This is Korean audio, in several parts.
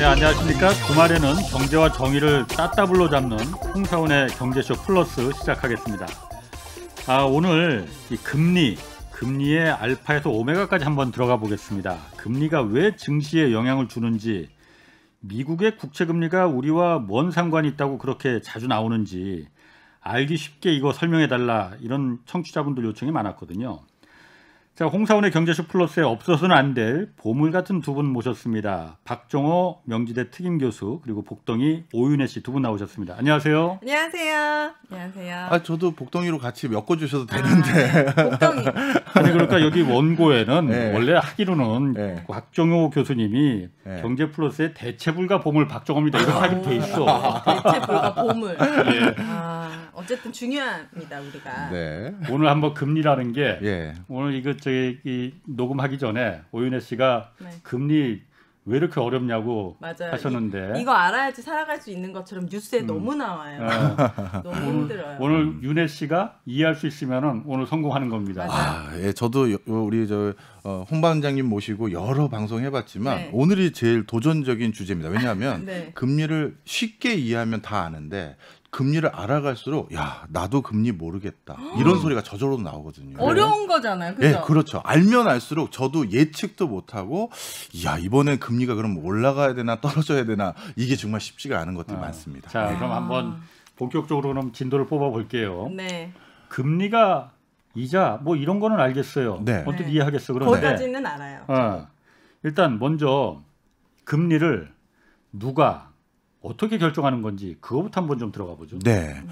네, 안녕하십니까. 주말에는 경제와 정의를 따따블로 잡는 홍사원의 경제쇼 플러스 시작하겠습니다. 오늘 이 금리의 알파에서 오메가까지 한번 들어가 보겠습니다. 금리가 왜 증시에 영향을 주는지, 미국의 국채금리가 우리와 뭔 상관이 있다고 그렇게 자주 나오는지 알기 쉽게 이거 설명해달라, 이런 청취자분들 요청이 많았거든요. 자, 홍사원의 경제쇼 플러스에 없어서는 안 될 보물 같은 두 분 모셨습니다. 박정호 명지대 특임교수, 그리고 복덩이 오윤혜 씨 두 분 나오셨습니다. 안녕하세요. 안녕하세요. 안녕하세요. 저도 복덩이로 같이 엮어주셔도 되는데. 복덩이. 아니, 그러니까 여기 원고에는 네. 원래 하기로는 네. 박정호 교수님이 네. 경제플러스의 대체불가 보물 박정호입니다, 이렇게 하게 돼 있어. 대체불가 보물. 예. 어쨌든 중요합니다, 우리가. 네. 오늘 한번 금리라는 게 예. 오늘 이 녹음하기 전에 오윤혜 씨가 네. 금리 왜 이렇게 어렵냐고 맞아요. 하셨는데 이거 알아야지 살아갈 수 있는 것처럼 뉴스에 너무 나와요. 너무 힘들어요. 오늘 윤혜 씨가 이해할 수 있으면은 오늘 성공하는 겁니다. 맞아요. 예, 저도 우리 홍 반장님 모시고 여러 방송 해봤지만 네. 오늘이 제일 도전적인 주제입니다. 왜냐하면 네. 금리를 쉽게 이해하면 다 아는데 금리를 알아갈수록 야, 나도 금리 모르겠다, 이런 소리가 저절로 나오거든요. 어려운 거잖아요, 그죠? 예, 그렇죠. 알면 알수록 저도 예측도 못하고, 야, 이번엔 금리가 그럼 올라가야 되나 떨어져야 되나, 이게 정말 쉽지가 않은 것들이 많습니다. 자, 네. 그럼 한번 본격적으로 그럼 진도를 뽑아 볼게요. 네. 금리가 이자 뭐 이런 거는 알겠어요. 네. 언뜻 네. 이해하겠어. 그런데 거기까지는 알아요. 일단 먼저 금리를 누가 어떻게 결정하는 건지 그거부터 한번 좀 들어가 보죠. 네,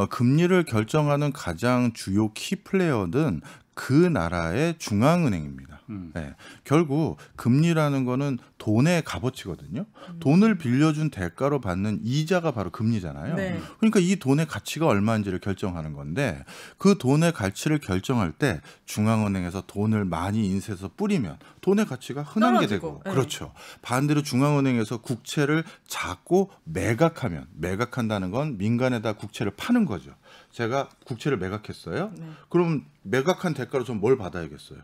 금리를 결정하는 가장 주요 키플레이어는 그 나라의 중앙은행입니다. 네, 결국 금리라는 거는 돈의 값어치거든요. 돈을 빌려준 대가로 받는 이자가 바로 금리잖아요. 네. 그러니까 이 돈의 가치가 얼마인지를 결정하는 건데, 그 돈의 가치를 결정할 때 중앙은행에서 돈을 많이 인쇄해서 뿌리면 돈의 가치가 흔한 게 떨어지고. 되고, 네. 그렇죠. 반대로 중앙은행에서 국채를 작고 매각한다는 건 민간에다 국채를 파는 거죠. 제가 국채를 매각했어요. 네. 그럼 매각한 대가로 전 뭘 받아야겠어요?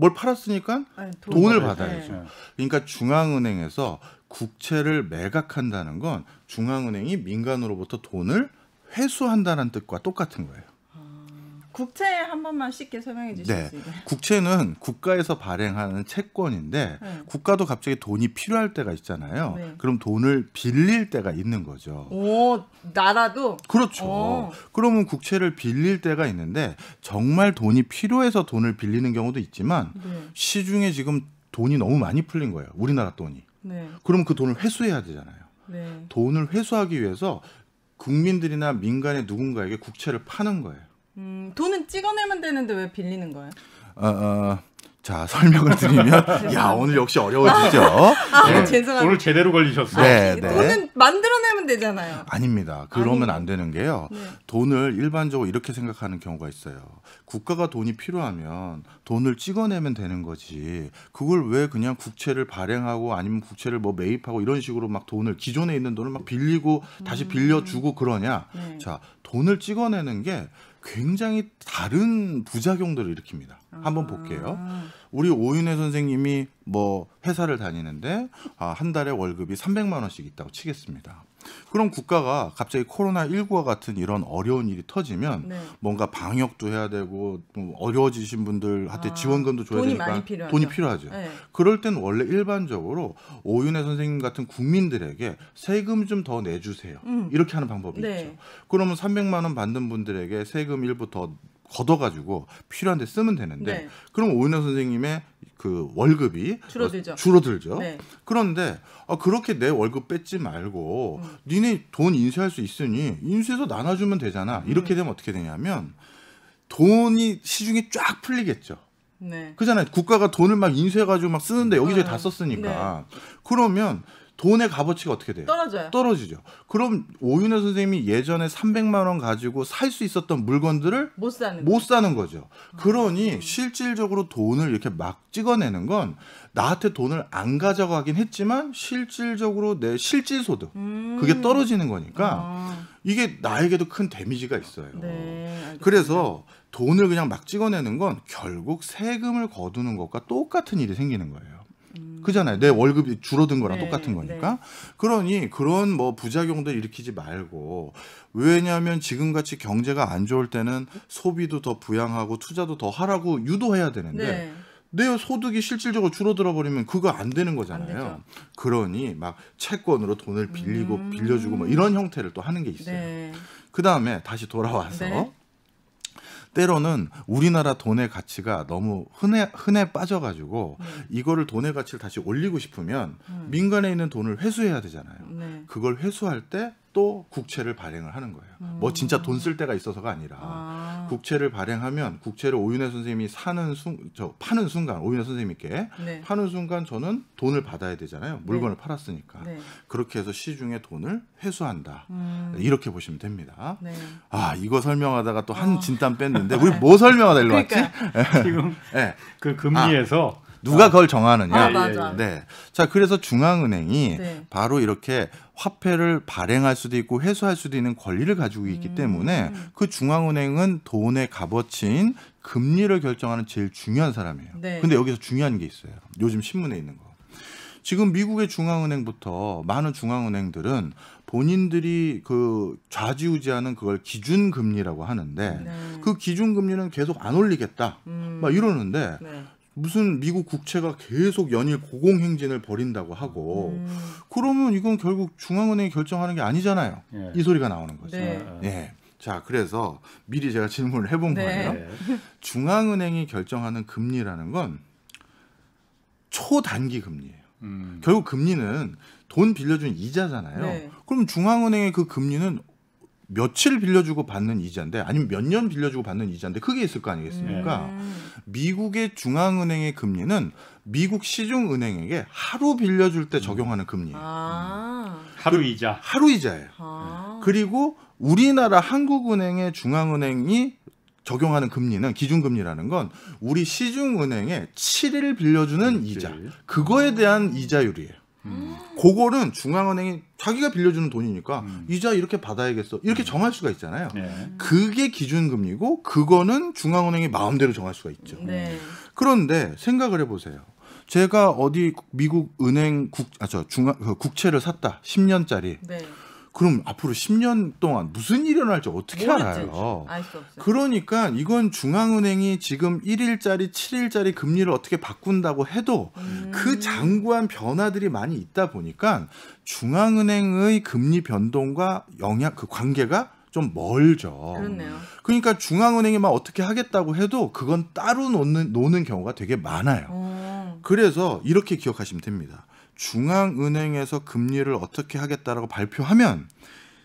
뭘 팔았으니까 아니, 돈을 받아야죠. 받아야죠. 네. 그러니까 중앙은행에서 국채를 매각한다는 건 중앙은행이 민간으로부터 돈을 회수한다는 뜻과 똑같은 거예요. 국채 한 번만 쉽게 설명해 주실 네, 수 있나요? 국채는 국가에서 발행하는 채권인데, 네. 국가도 갑자기 돈이 필요할 때가 있잖아요. 네. 그럼 돈을 빌릴 때가 있는 거죠. 오, 나라도? 그렇죠. 그러면 국채를 빌릴 때가 있는데, 정말 돈이 필요해서 돈을 빌리는 경우도 있지만, 네. 시중에 지금 돈이 너무 많이 풀린 거예요, 우리나라 돈이. 네. 그럼 그 돈을 회수해야 되잖아요. 네. 돈을 회수하기 위해서 국민들이나 민간의 누군가에게 국채를 파는 거예요. 돈은 찍어내면 되는데 왜 빌리는 거예요? 자, 설명을 드리면, 야, 오늘 역시 어려워지죠. 네. 죄송합니다. 오늘 제대로 걸리셨어요. 네, 네. 돈은 만들어내면 되잖아요. 아닙니다. 그러면 아니. 안 되는 게요. 네. 돈을 일반적으로 이렇게 생각하는 경우가 있어요. 국가가 돈이 필요하면 돈을 찍어내면 되는 거지, 그걸 왜 그냥 국채를 발행하고 아니면 국채를 뭐 매입하고 이런 식으로 막 돈을, 기존에 있는 돈을 막 빌리고 다시 빌려주고 그러냐. 네. 자, 돈을 찍어내는 게 굉장히 다른 부작용들을 일으킵니다. 한번 볼게요. 우리 오윤혜 선생님이 뭐 회사를 다니는데 한 달에 월급이 300만 원씩 있다고 치겠습니다. 그럼 국가가 갑자기 코로나19와 같은 이런 어려운 일이 터지면 네. 뭔가 방역도 해야 되고, 어려워지신 분들한테 지원금도 줘야 돈이 되니까 많이 필요하죠. 돈이 필요하죠. 네. 그럴 땐 원래 일반적으로 오윤혜 선생님 같은 국민들에게 세금 좀 더 내주세요, 이렇게 하는 방법이 네. 있죠. 그러면 300만 원 받는 분들에게 세금 일부 더 걷어가지고 필요한 데 쓰면 되는데, 네. 그럼 오윤혜 선생님의 그 월급이 줄어들죠. 네. 그런데 그렇게 내 월급 뺏지 말고 니네 돈 인쇄할 수 있으니 인쇄해서 나눠주면 되잖아. 이렇게 되면 어떻게 되냐면 돈이 시중에 쫙 풀리겠죠. 네. 그잖아요. 국가가 돈을 막 인쇄해가지고 막 쓰는데 여기저기 다 썼으니까. 그러면 돈의 값어치가 어떻게 돼요? 떨어지죠. 그럼 오윤혜 선생님이 예전에 300만 원 가지고 살 수 있었던 물건들을 못 사는 거죠. 그러니 실질적으로 돈을 이렇게 막 찍어내는 건 나한테 돈을 안 가져가긴 했지만 실질적으로 내 실질 소득, 그게 떨어지는 거니까 이게 나에게도 큰 데미지가 있어요. 네, 그래서 돈을 그냥 막 찍어내는 건 결국 세금을 거두는 것과 똑같은 일이 생기는 거예요. 그잖아요. 내 월급이 줄어든 거랑 네, 똑같은 거니까. 그러니 그런 뭐 부작용들 일으키지 말고, 왜냐하면 지금같이 경제가 안 좋을 때는 소비도 더 부양하고 투자도 더 하라고 유도해야 되는데 네. 내 소득이 실질적으로 줄어들어 버리면 그거 안 되는 안 거잖아요. 되죠. 그러니 막 채권으로 돈을 빌리고 빌려주고 뭐 이런 형태를 또 하는 게 있어요. 네. 그 다음에 다시 돌아와서 네. 때로는 우리나라 돈의 가치가 너무 흔해 빠져가지고 이거를 돈의 가치를 다시 올리고 싶으면 민간에 있는 돈을 회수해야 되잖아요. 네. 그걸 회수할 때 또 국채를 발행을 하는 거예요. 뭐 진짜 돈 쓸 때가 있어서가 아니라 아. 국채를 발행하면 국채를 오윤혜 선생님이 파는 순간 오윤혜 선생님께 네. 파는 순간 저는 돈을 받아야 되잖아요. 물건을 팔았으니까. 네. 그렇게 해서 시중에 돈을 회수한다. 이렇게 보시면 됩니다. 네. 아, 이거 설명하다가 또 한 진땀 뺐는데 우리 뭐 설명하다 일로 왔지? 그러니까. 지금 네. 그 금리에서 누가 그걸 정하느냐? 아, 맞아. 네. 자, 그래서 중앙은행이 네. 바로 이렇게 화폐를 발행할 수도 있고 회수할 수도 있는 권리를 가지고 있기 때문에 그 중앙은행은 돈의 값어치인 금리를 결정하는 제일 중요한 사람이에요. 네. 근데 여기서 중요한 게 있어요. 요즘 신문에 있는 거. 지금 미국의 중앙은행부터 많은 중앙은행들은 본인들이 그 좌지우지하는 그걸 기준금리라고 하는데 네. 그 기준금리는 계속 안 올리겠다. 막 이러는데 네. 무슨 미국 국채가 계속 연일 고공행진을 벌인다고 하고 그러면 이건 결국 중앙은행이 결정하는 게 아니잖아요. 예. 이 소리가 나오는 거죠. 네. 예. 자, 그래서 미리 제가 질문을 해본 네. 거예요. 네. 중앙은행이 결정하는 금리라는 건 초단기 금리예요. 음. 결국 금리는 돈 빌려준 이자잖아요. 네. 그럼 중앙은행의 그 금리는 며칠 빌려주고 받는 이자인데 아니면 몇 년 빌려주고 받는 이자인데 그게 있을 거 아니겠습니까? 미국의 중앙은행의 금리는 미국 시중은행에게 하루 빌려줄 때 적용하는 금리예요. 아. 하루 이자. 하루 이자예요. 아. 그리고 우리나라 한국은행의 중앙은행이 적용하는 금리는 기준금리라는 건 우리 시중은행에 7일 빌려주는 이자. 그거에 대한 이자율이에요. 그거는 중앙은행이 자기가 빌려주는 돈이니까 이자 이렇게 받아야겠어. 이렇게 정할 수가 있잖아요. 네. 그게 기준금리고 그거는 중앙은행이 마음대로 정할 수가 있죠. 네. 그런데 생각을 해보세요. 제가 어디 미국 은행 국채를 샀다. 10년짜리. 네. 그럼 앞으로 10년 동안 무슨 일이 일어날지 어떻게 모르지. 알아요? 알 수 없어요. 그러니까 이건 중앙은행이 지금 1일짜리, 7일짜리 금리를 어떻게 바꾼다고 해도 그 장구한 변화들이 많이 있다 보니까 중앙은행의 금리 변동과 그 관계가 좀 멀죠. 그렇네요. 그러니까 중앙은행이 막 어떻게 하겠다고 해도 그건 따로 노는 경우가 되게 많아요. 그래서 이렇게 기억하시면 됩니다. 중앙은행에서 금리를 어떻게 하겠다라고 발표하면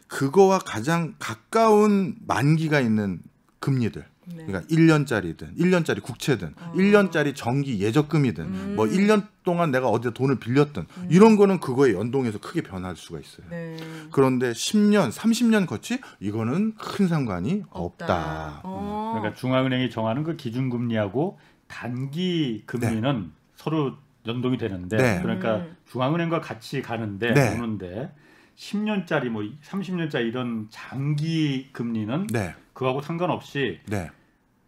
그거와 가장 가까운 만기가 있는 금리들, 네. 그러니까 1년짜리든 1년짜리 국채든 1년짜리 정기 예적금이든 뭐 1년 동안 내가 어디다 돈을 빌렸든 이런 거는 그거에 연동해서 크게 변할 수가 있어요. 네. 그런데 10년, 30년 거치 이거는 큰 상관이 없다. 그러니까 중앙은행이 정하는 그 기준금리하고 단기 금리는 서로 연동이 되는데 네. 그러니까 중앙은행과 같이 가는데 네. 오는데 10년짜리 뭐 30년짜리 이런 장기 금리는 네, 그거하고 상관없이 네,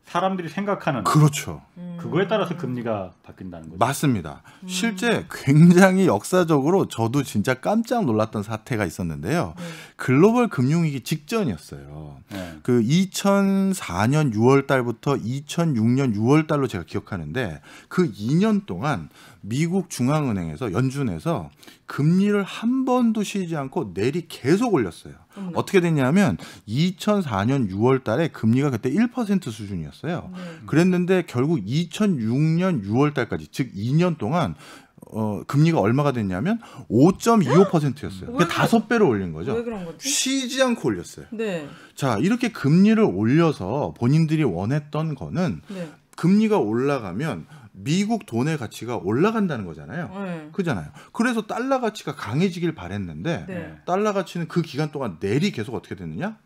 사람들이 생각하는 그렇죠. 그거에 따라서 금리가 바뀐다는 거죠. 맞습니다. 실제 굉장히 역사적으로 저도 진짜 깜짝 놀랐던 사태가 있었는데요. 글로벌 금융위기 직전이었어요. 네. 그 2004년 6월 달부터 2006년 6월 달로 제가 기억하는데 그 2년 동안 미국 중앙은행에서 연준에서 금리를 한 번도 쉬지 않고 내리 계속 올렸어요. 어떻게 됐냐면 2004년 6월 달에 금리가 그때 1% 수준이었어요. 그랬는데 결국 2006년 6월 달까지 즉 2년 동안 금리가 얼마가 됐냐면 5.25%였어요. 그러니까 5배로 올린 거죠. 왜 그런 거지? 쉬지 않고 올렸어요. 네. 자, 이렇게 금리를 올려서 본인들이 원했던 거는 네. 금리가 올라가면 미국 돈의 가치가 올라간다는 거잖아요. 네. 그잖아요. 그래서 달러 가치가 강해지길 바랬는데 네. 달러 가치는 그 기간 동안 내리 계속 어떻게 됐느냐?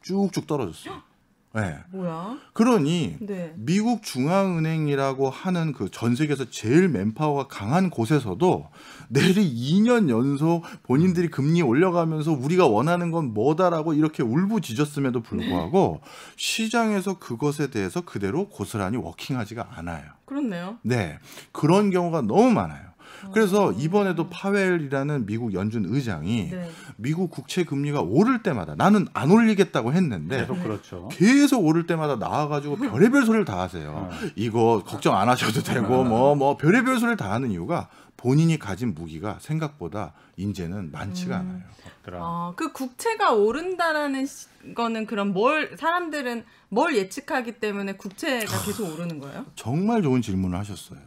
쭉쭉 떨어졌어요. 네. 뭐야? 그러니 네. 미국 중앙은행이라고 하는 그 전 세계에서 제일 맨파워가 강한 곳에서도 내리 2년 연속 본인들이 금리 올려가면서 우리가 원하는 건 뭐다라고 이렇게 울부짖었음에도 불구하고 시장에서 그것에 대해서 그대로 고스란히 워킹하지가 않아요. 그렇네요. 네, 그런 경우가 너무 많아요. 그래서 이번에도 파웰이라는 미국 연준 의장이 네. 미국 국채 금리가 오를 때마다 나는 안 올리겠다고 했는데 계속 그렇죠. 계속 오를 때마다 나와가지고 별의별 소리를 다 하세요. 이거 걱정 안 하셔도 되고 뭐 별의별 소리를 다 하는 이유가 본인이 가진 무기가 생각보다 이제는 많지가 않아요. 그 국채가 오른다라는 거는 그럼 사람들은 뭘 예측하기 때문에 국채가 계속 오르는 거예요? 정말 좋은 질문을 하셨어요.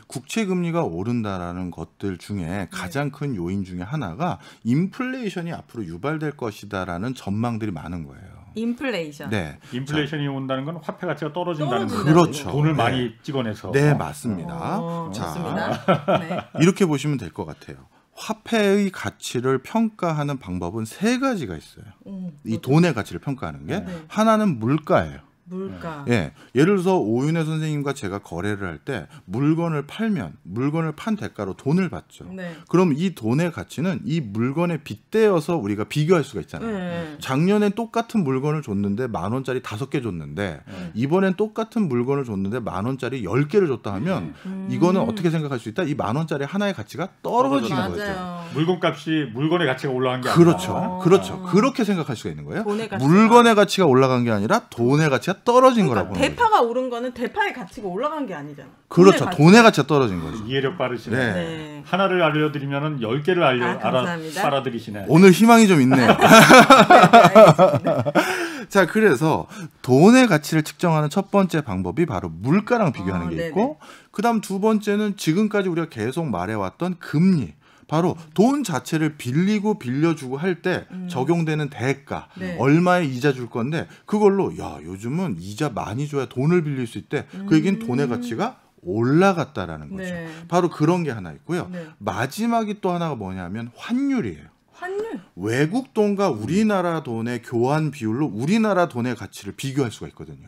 국채 금리가 오른다라는 것들 중에 가장 큰 요인 중에 하나가 인플레이션이 앞으로 유발될 것이다라는 전망들이 많은 거예요. 인플레이션. 네. 인플레이션이 온다는 건 화폐 가치가 떨어진다는 거죠. 그렇죠. 돈을 네. 많이 찍어내서. 네, 맞습니다. 좋습니다. 네. 이렇게 보시면 될 것 같아요. 화폐의 가치를 평가하는 방법은 세 가지가 있어요. 이 돈의 가치를 평가하는 게 하나는 물가예요. 물가. 예, 예를 들어서 오윤혜 선생님과 제가 거래를 할 때 물건을 팔면 물건을 판 대가로 돈을 받죠. 네. 그럼 이 돈의 가치는 이 물건에 빗대어서 우리가 비교할 수가 있잖아요. 네. 작년엔 똑같은 물건을 줬는데 10,000원짜리 5개 줬는데 이번엔 똑같은 물건을 줬는데 10,000원짜리 10개를 줬다 하면 이거는 어떻게 생각할 수 있다? 이 10,000원짜리 하나의 가치가 떨어진 맞아요. 거죠. 물건값이 물건의 가치가 올라간 게 아니라. 그렇죠. 그렇죠. 그렇게 생각할 수가 있는 거예요. 돈의 가치가. 물건의 가치가 올라간 게 아니라 돈의 가치가 떨어진 거라고 보는 거죠. 대파가 오른 거는 대파의 가치가 올라간 게 아니잖아. 그렇죠. 돈의 가치가 떨어진 거죠. 이해력 빠르시네. 네. 네. 하나를 알려드리면 10개를 감사합니다. 알아들이시네. 오늘 희망이 좀 있네요. 알겠습니다. 자, 그래서 돈의 가치를 측정하는 첫 번째 방법이 바로 물가랑 비교하는 게 네네. 있고, 그다음 두 번째는 지금까지 우리가 계속 말해왔던 금리. 바로 돈 자체를 빌리고 빌려주고 할 때 적용되는 대가, 네. 얼마의 이자 줄 건데 그걸로 요즘은 이자 많이 줘야 돈을 빌릴 수 있대. 그 얘기는 돈의 가치가 올라갔다라는 거죠. 네. 바로 그런 게 하나 있고요. 네. 마지막이 또 하나가 뭐냐면 환율이에요. 환율. 외국 돈과 우리나라 돈의 교환 비율로 우리나라 돈의 가치를 비교할 수가 있거든요.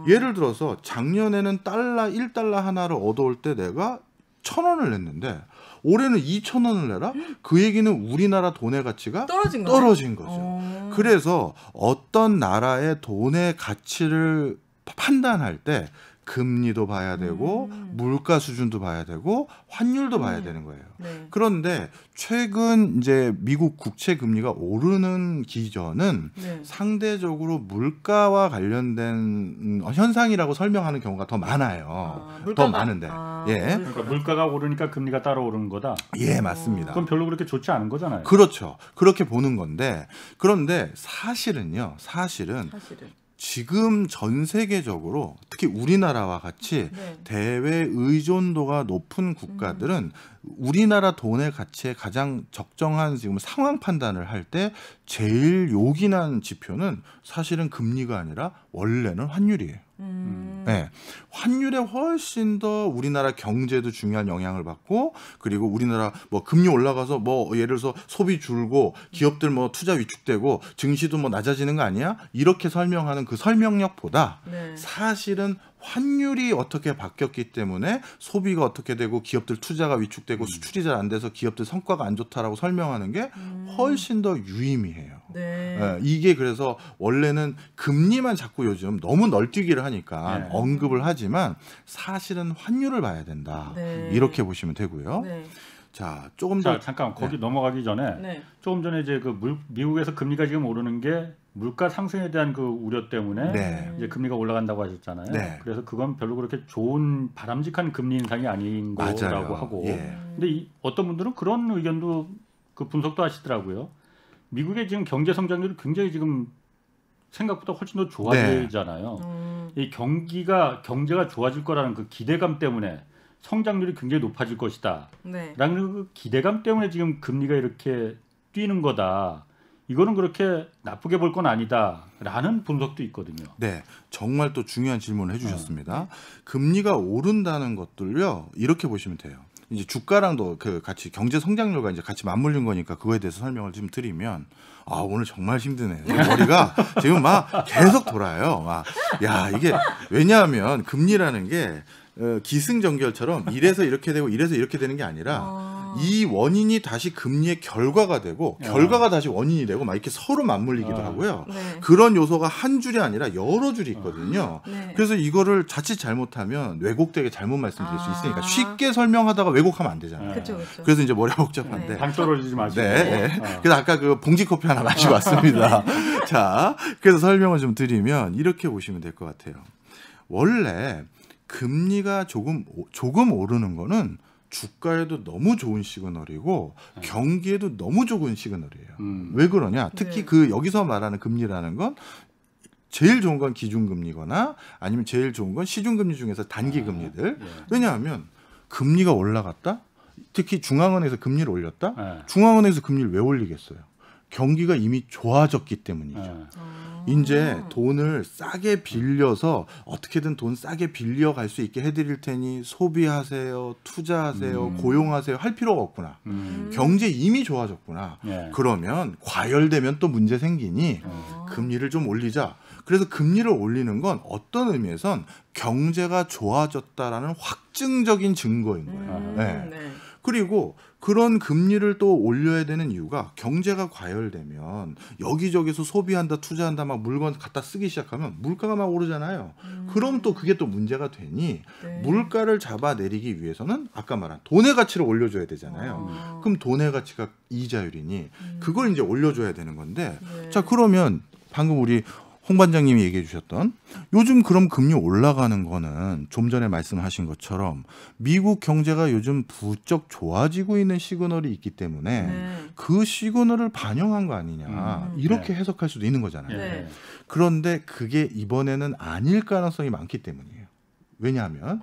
예를 들어서 작년에는 1달러 하나를 얻어올 때 내가 1,000원을 냈는데 올해는 2,000원을 내라? 그 얘기는 우리나라 돈의 가치가 떨어진 거죠. 그래서 어떤 나라의 돈의 가치를 판단할 때 금리도 봐야 되고 물가 수준도 봐야 되고 환율도 봐야 되는 거예요. 네. 그런데 최근 이제 미국 국채 금리가 오르는 기전은 네. 상대적으로 물가와 관련된 현상이라고 설명하는 경우가 더 많아요. 더 많은데. 예. 그러니까 물가가 오르니까 금리가 따라 오르는 거다. 예, 맞습니다. 그럼 별로 그렇게 좋지 않은 거잖아요. 그렇죠. 그렇게 보는 건데 그런데 사실은 지금 전 세계적으로 특히 우리나라와 같이 네. 대외 의존도가 높은 국가들은 우리나라 돈의 가치에 가장 적정한 지금 상황 판단을 할 때 제일 요긴한 지표는 사실은 금리가 아니라 원래는 환율이에요. 네. 환율에 훨씬 더 우리나라 경제도 중요한 영향을 받고 그리고 우리나라 뭐 금리 올라가서 뭐 예를 들어서 소비 줄고 기업들 뭐 투자 위축되고 증시도 뭐 낮아지는 거 아니야? 이렇게 설명하는 그 설명력보다 네. 사실은 환율이 어떻게 바뀌었기 때문에 소비가 어떻게 되고 기업들 투자가 위축되고 수출이 잘 안 돼서 기업들 성과가 안 좋다라고 설명하는 게 훨씬 더 유의미해요. 네. 예, 이게 그래서 원래는 금리만 자꾸 요즘 너무 널뛰기를 하니까 네. 언급을 하지만 사실은 환율을 봐야 된다. 네. 이렇게 보시면 되고요. 네. 자, 조금 더 잠깐 거기 넘어가기 전에 네. 조금 전에 이제 미국에서 금리가 지금 오르는 게 물가 상승에 대한 그 우려 때문에 네. 이제 금리가 올라간다고 하셨잖아요. 네. 그래서 그건 별로 그렇게 좋은 바람직한 금리 인상이 아닌 거라고 맞아요. 하고. 예. 근데 어떤 분들은 그런 의견도 그 분석도 하시더라고요. 미국의 지금 경제 성장률이 굉장히 지금 생각보다 훨씬 더 좋아지잖아요. 이 경제가 좋아질 거라는 그 기대감 때문에 성장률이 굉장히 높아질 것이다. 네. 라는 그 기대감 때문에 지금 금리가 이렇게 뛰는 거다. 이거는 그렇게 나쁘게 볼 건 아니다라는 분석도 있거든요. 네, 정말 또 중요한 질문을 해주셨습니다. 금리가 오른다는 것들요 이렇게 보시면 돼요. 이제 주가랑도 그 같이 경제 성장률과 이제 같이 맞물린 거니까 그거에 대해서 설명을 좀 드리면 오늘 정말 힘드네. 머리가 지금 막 계속 돌아요. 야 이게 왜냐하면 금리라는 게 기승전결처럼 이래서 이렇게 되고 이래서 이렇게 되는 게 아니라 이 원인이 다시 금리의 결과가 되고 결과가 다시 원인이 되고 막 이렇게 서로 맞물리기도 하고요. 네. 그런 요소가 한 줄이 아니라 여러 줄이 있거든요. 네. 그래서 이거를 자칫 잘못하면 왜곡되게 잘못 말씀드릴 수 있으니까 아. 쉽게 설명하다가 왜곡하면 안 되잖아요. 그렇죠, 그렇죠. 그래서 이제 머리가 복잡한데. 네. 당 떨어지지 마시고. 네. 그래서 아까 그 봉지 커피 하나 마시고 왔습니다. 자, 그래서 설명을 좀 드리면 이렇게 보시면 될 것 같아요. 원래 금리가 조금 오르는 거는 주가에도 너무 좋은 시그널이고 경기에도 너무 좋은 시그널이에요. 왜 그러냐? 특히 네. 그 여기서 말하는 금리라는 건 제일 좋은 건 기준금리거나 아니면 제일 좋은 건 시중금리 중에서 단기금리들. 왜냐하면 금리가 올라갔다? 특히 중앙은행에서 금리를 올렸다? 네. 중앙은행에서 금리를 왜 올리겠어요? 경기가 이미 좋아졌기 때문이죠. 네. 이제 돈을 싸게 빌려서 어떻게든 돈 싸게 빌려갈 수 있게 해드릴 테니 소비하세요, 투자하세요, 고용하세요 할 필요가 없구나. 경제 이미 좋아졌구나. 네. 그러면 과열되면 또 문제 생기니 금리를 좀 올리자. 그래서 금리를 올리는 건 어떤 의미에선 경제가 좋아졌다라는 확증적인 증거인 거예요. 네. 네. 그리고 그런 금리를 또 올려야 되는 이유가 경제가 과열되면 여기저기서 소비한다, 투자한다, 막 물건 갖다 쓰기 시작하면 물가가 막 오르잖아요. 그럼 또 그게 또 문제가 되니 네. 물가를 잡아내리기 위해서는 아까 말한 돈의 가치를 올려줘야 되잖아요. 그럼 돈의 가치가 이자율이니 그걸 이제 올려줘야 되는 건데 네. 자 그러면 방금 우리 홍 반장님이 얘기해 주셨던 요즘 그럼 금리 올라가는 거는 좀 전에 말씀하신 것처럼 미국 경제가 요즘 부쩍 좋아지고 있는 시그널이 있기 때문에 네. 그 시그널을 반영한 거 아니냐 이렇게 해석할 수도 있는 거잖아요. 네. 그런데 그게 이번에는 아닐 가능성이 많기 때문이에요. 왜냐하면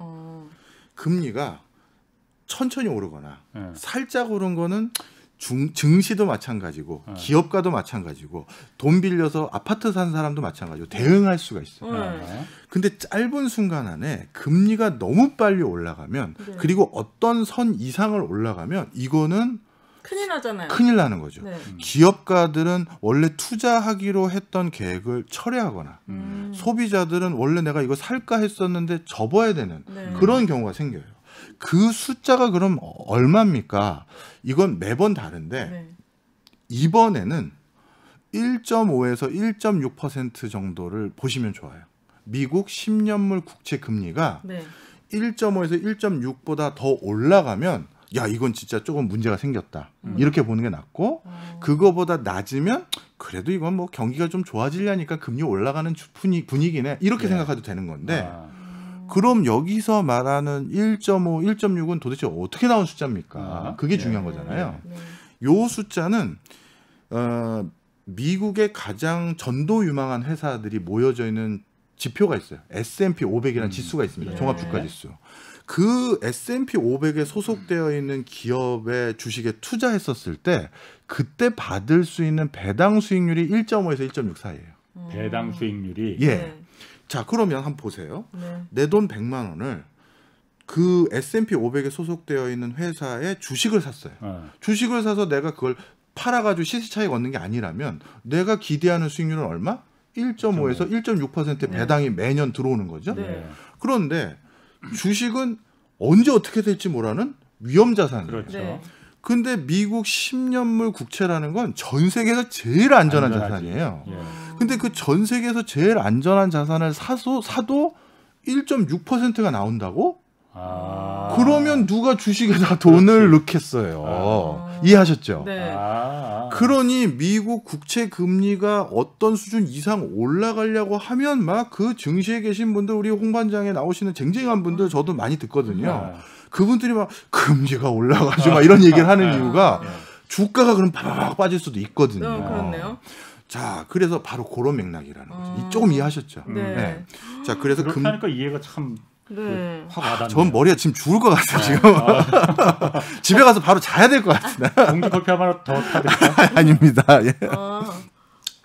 금리가 천천히 오르거나 네. 살짝 오른 거는 증시도 마찬가지고 기업가도 마찬가지고 돈 빌려서 아파트 산 사람도 마찬가지고 대응할 수가 있어요. 네. 근데 짧은 순간 안에 금리가 너무 빨리 올라가면 네. 그리고 어떤 선 이상을 올라가면 이거는 큰일 나잖아요. 큰일 나는 거죠. 네. 기업가들은 원래 투자하기로 했던 계획을 철회하거나 소비자들은 원래 내가 이거 살까 했었는데 접어야 되는 네. 그런 경우가 생겨요. 그 숫자가 그럼 얼마입니까? 이건 매번 다른데 네. 이번에는 1.5에서 1.6% 정도를 보시면 좋아요. 미국 10년물 국채 금리가 네. 1.5에서 1.6보다 더 올라가면 야 이건 진짜 조금 문제가 생겼다. 이렇게 보는 게 낫고 그거보다 낮으면 그래도 이건 뭐 경기가 좀 좋아지려니까 금리 올라가는 분위기네. 이렇게 네. 생각해도 되는 건데 아. 그럼 여기서 말하는 1.5, 1.6은 도대체 어떻게 나온 숫자입니까? 그게 중요한 거잖아요. 네. 요 숫자는 미국의 가장 전도 유망한 회사들이 모여져 있는 지표가 있어요. S&P 500이라는 지수가 있습니다. 네. 종합주가지수. 그 S&P 500에 소속되어 있는 기업의 주식에 투자했었을 때 그때 받을 수 있는 배당 수익률이 1.5에서 1.6 사이예요. 배당 수익률이 예. 네. 자, 그러면 한번 보세요. 네. 내 돈 100만 원을 그 S&P 500에 소속되어 있는 회사에 주식을 샀어요. 주식을 사서 내가 그걸 팔아가지고 시세 차익 얻는 게 아니라면 내가 기대하는 수익률은 얼마? 1.5에서 1.6% 배당이 매년 들어오는 거죠. 네. 그런데 주식은 언제 어떻게 될지 모르는 위험 자산이에요. 그렇죠. 네. 근데 미국 10년물 국채라는 건 전 세계에서 제일 안전한 안전하지. 자산이에요. 예. 근데 그 전 세계에서 제일 안전한 자산을 사도 1.6%가 나온다고? 아. 그러면 누가 주식에다 돈을 넣겠어요. 이해하셨죠? 네. 그러니 미국 국채 금리가 어떤 수준 이상 올라가려고 하면 막 그 증시에 계신 분들 우리 홍 반장에 나오시는 쟁쟁한 분들 저도 많이 듣거든요. 그분들이 막 금리가 올라가지고 막 이런 얘기를 하는 이유가 주가가 그럼 바박 빠질 수도 있거든요. 그렇네요. 자, 그래서 바로 그런 맥락이라는 거죠. 조금 이해하셨죠? 네. 자, 그래서 그렇게 하니까 이해가 참 네. 확 와닿네요. 전 머리가 지금 죽을 것 같아요, 지금. 집에 가서 바로 자야 될 것 같은데. 공기 커피 하나 더 타드릴까요? 아닙니다. 예. 아,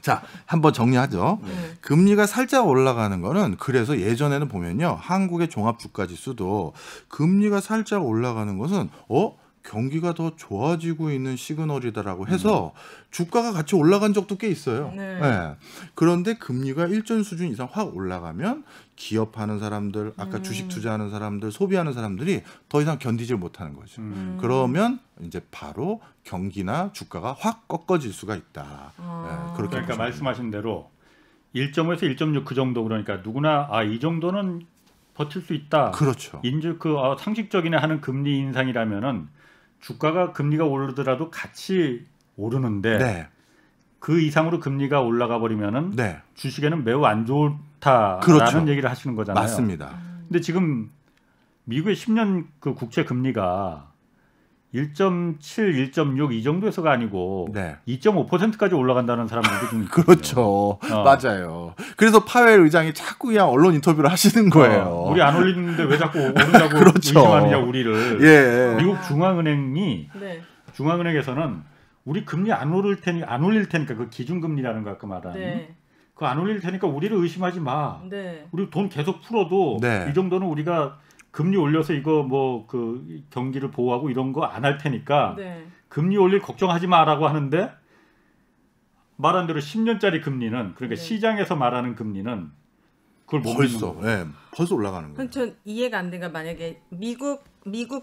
자, 한번 정리하죠. 네. 금리가 살짝 올라가는 거는 그래서 예전에는 보면요. 한국의 종합주가지수도 금리가 살짝 올라가는 것은 경기가 더 좋아지고 있는 시그널이다라고 해서 주가가 같이 올라간 적도 꽤 있어요. 네. 네. 그런데 금리가 일정 수준 이상 확 올라가면 기업하는 사람들, 아까 주식 투자하는 사람들, 소비하는 사람들이 더 이상 견디질 못하는 거죠. 그러면 이제 바로 경기나 주가가 확 꺾어질 수가 있다. 네, 그렇게 그러니까 보시면 말씀하신 대로 1.5에서 1.6 그 정도 그러니까 누구나 이 정도는 버틸 수 있다. 그렇죠. 상식적이네 하는 금리 인상이라면은 주가가 금리가 오르더라도 같이 오르는데 네. 그 이상으로 금리가 올라가 버리면은 네. 주식에는 매우 안 좋다라는 그렇죠. 얘기를 하시는 거잖아요. 맞습니다. 근데 지금 미국의 10년 그 국채 금리가 1.7, 1.6 이 정도에서가 아니고 네. 2.5%까지 올라간다는 사람들도 좀 있거든요. 그렇죠. 맞아요. 그래서 파웰 의장이 자꾸 그냥 언론 인터뷰를 하시는 거예요. 우리 안 올리는데 왜 자꾸 오른다고 그렇죠. 의심하느냐 우리를. 예. 미국 중앙은행이 네. 중앙은행에서는 우리 금리 안 올릴 테니까 그 기준금리라는 거 아까 말한 네. 그거 안 올릴 테니까 우리를 의심하지 마. 네. 우리 돈 계속 풀어도 네. 이 정도는 우리가 금리 올려서 이거 뭐 그 경기를 보호하고 이런 거 안 할 테니까 네. 금리 올릴 걱정하지 마라고 하는데 말한 대로 10년짜리 금리는 그러니까 네. 시장에서 말하는 금리는 그걸 못 벌써 믿는 거예요. 벌써 올라가는 거예요. 그럼 전 이해가 안 되가 만약에 미국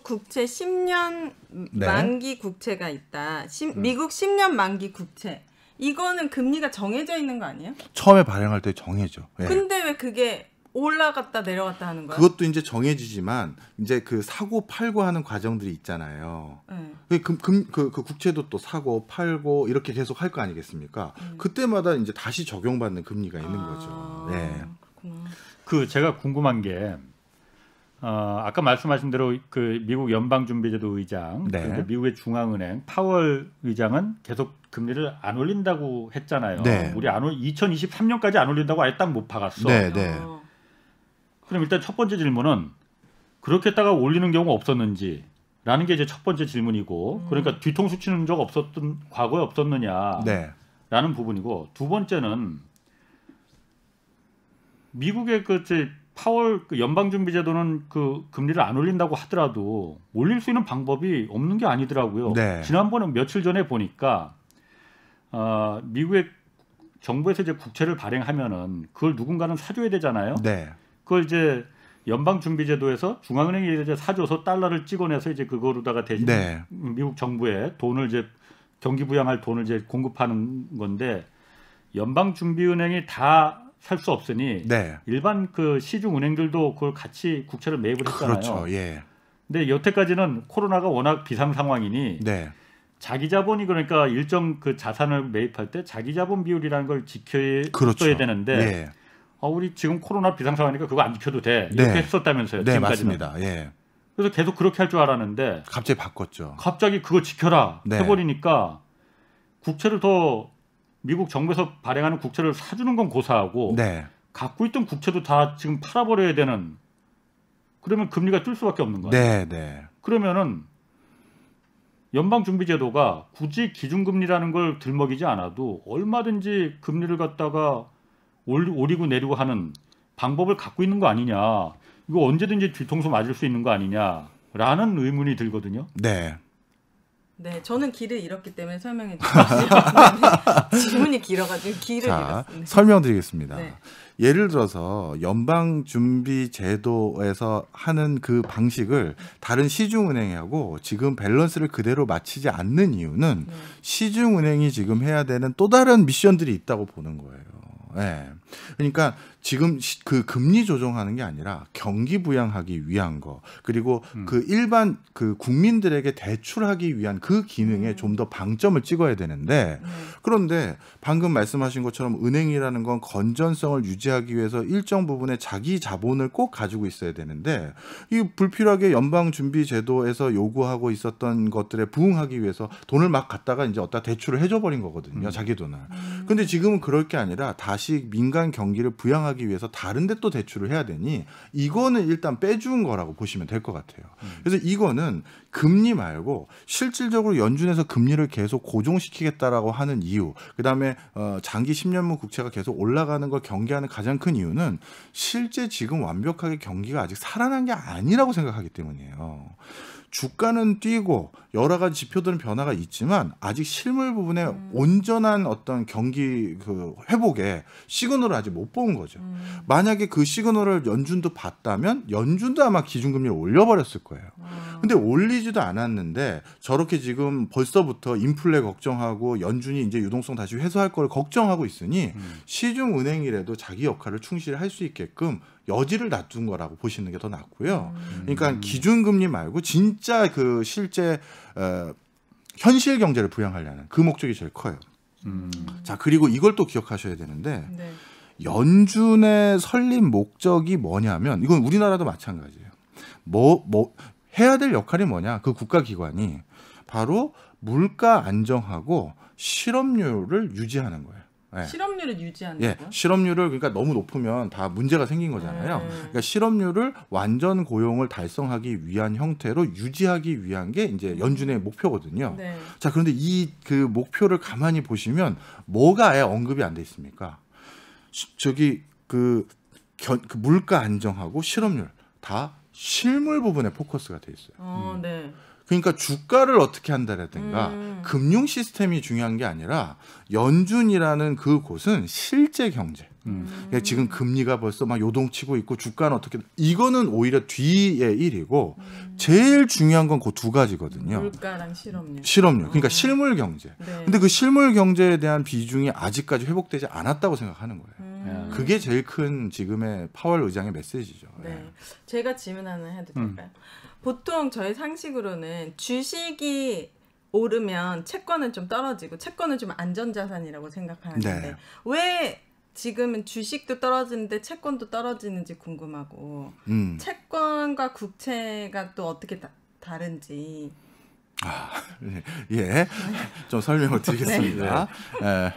국채 10년 네. 만기 국채가 있다. 미국 10년 만기 국채. 이거는 금리가 정해져 있는 거 아니에요? 처음에 발행할 때 정해져. 예. 근데 왜 그게 올라갔다 내려갔다 하는 거야? 그것도 이제 정해지지만 이제 그 사고 팔고 하는 과정들이 있잖아요. 네. 그 국채도 또 사고 팔고 이렇게 계속 할 거 아니겠습니까? 그때마다 이제 다시 적용받는 금리가 있는 거죠. 네. 그렇구나. 그 제가 궁금한 게 아까 말씀하신 대로 그 미국 연방준비제도 의장, 네. 그러니까 미국의 중앙은행 파월 의장은 계속 금리를 안 올린다고 했잖아요. 네. 우리 2023년까지 안 올린다고 아예 딱 못 박았어. 네, 네. 그럼 일단 첫 번째 질문은 그렇게 했다가 올리는 경우가 없었는지라는 게 이제 첫 번째 질문이고, 그러니까 뒤통수 치는 적 없었던 과거에 없었느냐라는 네. 부분이고, 두 번째는 미국의 그 파월 그 연방준비제도는 그 금리를 안 올린다고 하더라도 올릴 수 있는 방법이 없는 게 아니더라고요. 네. 지난번에 며칠 전에 보니까 미국의 정부에서 이제 국채를 발행하면은 그걸 누군가는 사줘야 되잖아요. 네. 그걸 이제 연방준비제도에서 중앙은행이 이제 사줘서 달러를 찍어내서 이제 그거로다가 대신 네. 미국 정부에 돈을 이제 경기 부양할 돈을 이제 공급하는 건데 연방준비은행이 다 살 수 없으니 네. 일반 그 시중 은행들도 그걸 같이 국채를 매입을 했잖아요. 그렇죠. 예. 근데 여태까지는 코로나가 워낙 비상 상황이니 네. 자기 자본이 그러니까 일정 그 자산을 매입할 때 자기 자본 비율이라는 걸 지켜야 그렇죠. 되는데 예. 우리 지금 코로나 비상 상황이니까 그거 안 지켜도 돼. 이렇게 네. 했었다면서요. 네, 지금까지는. 맞습니다. 예. 그래서 계속 그렇게 할 줄 알았는데 갑자기 바꿨죠. 갑자기 그거 지켜라 네. 해버리니까 국채를 더 미국 정부에서 발행하는 국채를 사주는 건 고사하고 네. 갖고 있던 국채도 다 지금 팔아버려야 되는, 그러면 금리가 뛸 수밖에 없는 거예요. 네, 네. 그러면은 연방준비제도가 굳이 기준금리라는 걸 들먹이지 않아도 얼마든지 금리를 갖다가 오리고 내리고 하는 방법을 갖고 있는 거 아니냐. 이거 언제든지 뒤통수 맞을 수 있는 거 아니냐라는 의문이 들거든요. 네. 네, 저는 길을 잃었기 때문에 설명해 주세요. 질문이 길어가지고 길을 자, 잃었습니다. 설명드리겠습니다. 네. 예를 들어서 연방준비제도에서 하는 그 방식을 다른 시중은행하고 지금 밸런스를 그대로 맞추지 않는 이유는 시중은행이 지금 해야 되는 또 다른 미션들이 있다고 보는 거예요. 네. 그러니까 지금 그 금리 조정하는 게 아니라 경기 부양하기 위한 거, 그리고 그 일반 그 국민들에게 대출하기 위한 그 기능에 좀 더 방점을 찍어야 되는데, 그런데 방금 말씀하신 것처럼 은행이라는 건 건전성을 유지하기 위해서 일정 부분의 자기 자본을 꼭 가지고 있어야 되는데, 이 불필요하게 연방준비제도에서 요구하고 있었던 것들에 부응하기 위해서 돈을 막 갖다가 이제 어디다 대출을 해줘 버린 거거든요. 자기 돈을. 근데 지금은 그럴 게 아니라 다시 민간 경기를 부양하기 위해서 다른 데 또 대출을 해야 되니 이거는 일단 빼준 거라고 보시면 될 것 같아요. 그래서 이거는 금리 말고 실질적으로 연준에서 금리를 계속 고정시키겠다라고 하는 이유, 그다음에 장기 10년물 국채가 계속 올라가는 걸 경계하는 가장 큰 이유는 실제 지금 완벽하게 경기가 아직 살아난 게 아니라고 생각하기 때문이에요. 주가는 뛰고 여러 가지 지표들은 변화가 있지만 아직 실물 부분에 온전한 어떤 경기 그 회복에 시그널을 아직 못 본 거죠. 만약에 그 시그널을 연준도 봤다면 연준도 아마 기준금리를 올려버렸을 거예요. 근데 올리지도 않았는데 저렇게 지금 벌써부터 인플레 걱정하고 연준이 이제 유동성 다시 회수할 걸 걱정하고 있으니 시중은행이라도 자기 역할을 충실히 할 수 있게끔 여지를 놔둔 거라고 보시는 게 더 낫고요. 그러니까 기준금리 말고 진짜 그 실제 현실 경제를 부양하려는 그 목적이 제일 커요. 자, 그리고 이걸 또 기억하셔야 되는데 네. 연준의 설립 목적이 뭐냐면 이건 우리나라도 마찬가지예요. 뭐 해야 될 역할이 뭐냐? 그 국가기관이 바로 물가 안정하고 실업률을 유지하는 거예요. 네. 실업률을 유지하는 예, 거요? 실업률을 그러니까 너무 높으면 다 문제가 생긴 거잖아요. 그러니까 실업률을 완전 고용을 달성하기 위한 형태로 유지하기 위한 게 이제 연준의 목표거든요. 네. 자, 그런데 이 그 목표를 가만히 보시면 뭐가 아예 언급이 안 돼 있습니까? 저기 그 물가 안정하고 실업률 다 실물 부분에 포커스가 돼 있어요. 네. 그러니까 주가를 어떻게 한다라든가 금융 시스템이 중요한 게 아니라 연준이라는 그 곳은 실제 경제. 그러니까 지금 금리가 벌써 막 요동치고 있고 주가는 어떻게 이거는 오히려 뒤의 일이고 제일 중요한 건 그 두 가지거든요. 물가랑 실업률. 실업률. 그러니까 실물 경제. 네. 근데 그 실물 경제에 대한 비중이 아직까지 회복되지 않았다고 생각하는 거예요. 그게 제일 큰 지금의 파월 의장의 메시지죠. 네. 예. 제가 질문 하나 해도 될까요? 보통 저희 상식으로는 주식이 오르면 채권은 좀 떨어지고 채권은 좀 안전자산이라고 생각하는데 네. 왜 지금은 주식도 떨어지는데 채권도 떨어지는지 궁금하고 채권과 국채가 또 어떻게 다른지. 예, 좀 설명을 드리겠습니다. 예.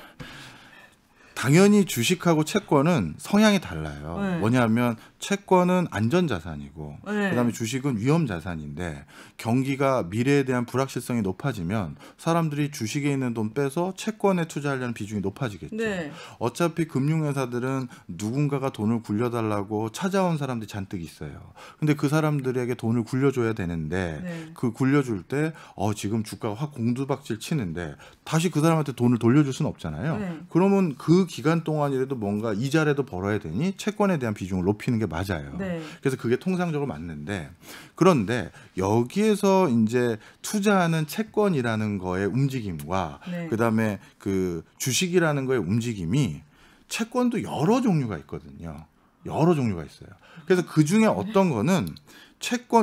당연히 주식하고 채권은 성향이 달라요. 네. 뭐냐면 채권은 안전자산이고 네. 그다음에 주식은 위험자산인데 경기가 미래에 대한 불확실성이 높아지면 사람들이 주식에 있는 돈 빼서 채권에 투자하려는 비중이 높아지겠죠. 네. 어차피 금융회사들은 누군가가 돈을 굴려달라고 찾아온 사람들이 잔뜩 있어요. 근데 그 사람들에게 돈을 굴려줘야 되는데 네. 그 굴려줄 때 지금 주가가 확 공두박질 치는데 다시 그 사람한테 돈을 돌려줄 수는 없잖아요. 네. 그러면 그 기간 동안이라도 뭔가 이자라도 벌어야 되니 채권에 대한 비중을 높이는 게 맞아요. 네. 그래서 그게 통상적으로 맞는데 그런데 여기에서 이제 투자하는 채권이라는 거의 움직임과 네. 그다음에 그 주식이라는 거의 움직임이 채권도 여러 종류가 있거든요. 여러 종류가 있어요. 그래서 그 중에 어떤 거는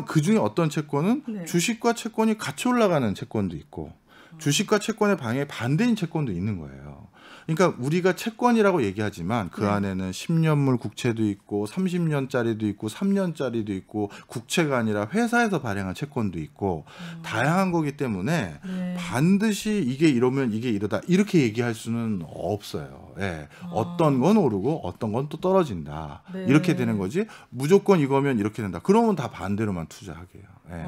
그 중에 어떤 채권은 네. 주식과 채권이 같이 올라가는 채권도 있고 주식과 채권의 방향이 반대인 채권도 있는 거예요. 그러니까 우리가 채권이라고 얘기하지만 그 안에는 10년물 국채도 있고 30년짜리도 있고 3년짜리도 있고 국채가 아니라 회사에서 발행한 채권도 있고 다양한 거기 때문에 네. 반드시 이게 이러면 이게 이러다 이렇게 얘기할 수는 없어요. 예. 어떤 건 오르고 어떤 건 또 떨어진다. 네. 이렇게 되는 거지 무조건 이거면 이렇게 된다. 그러면 다 반대로만 투자하게요. 예.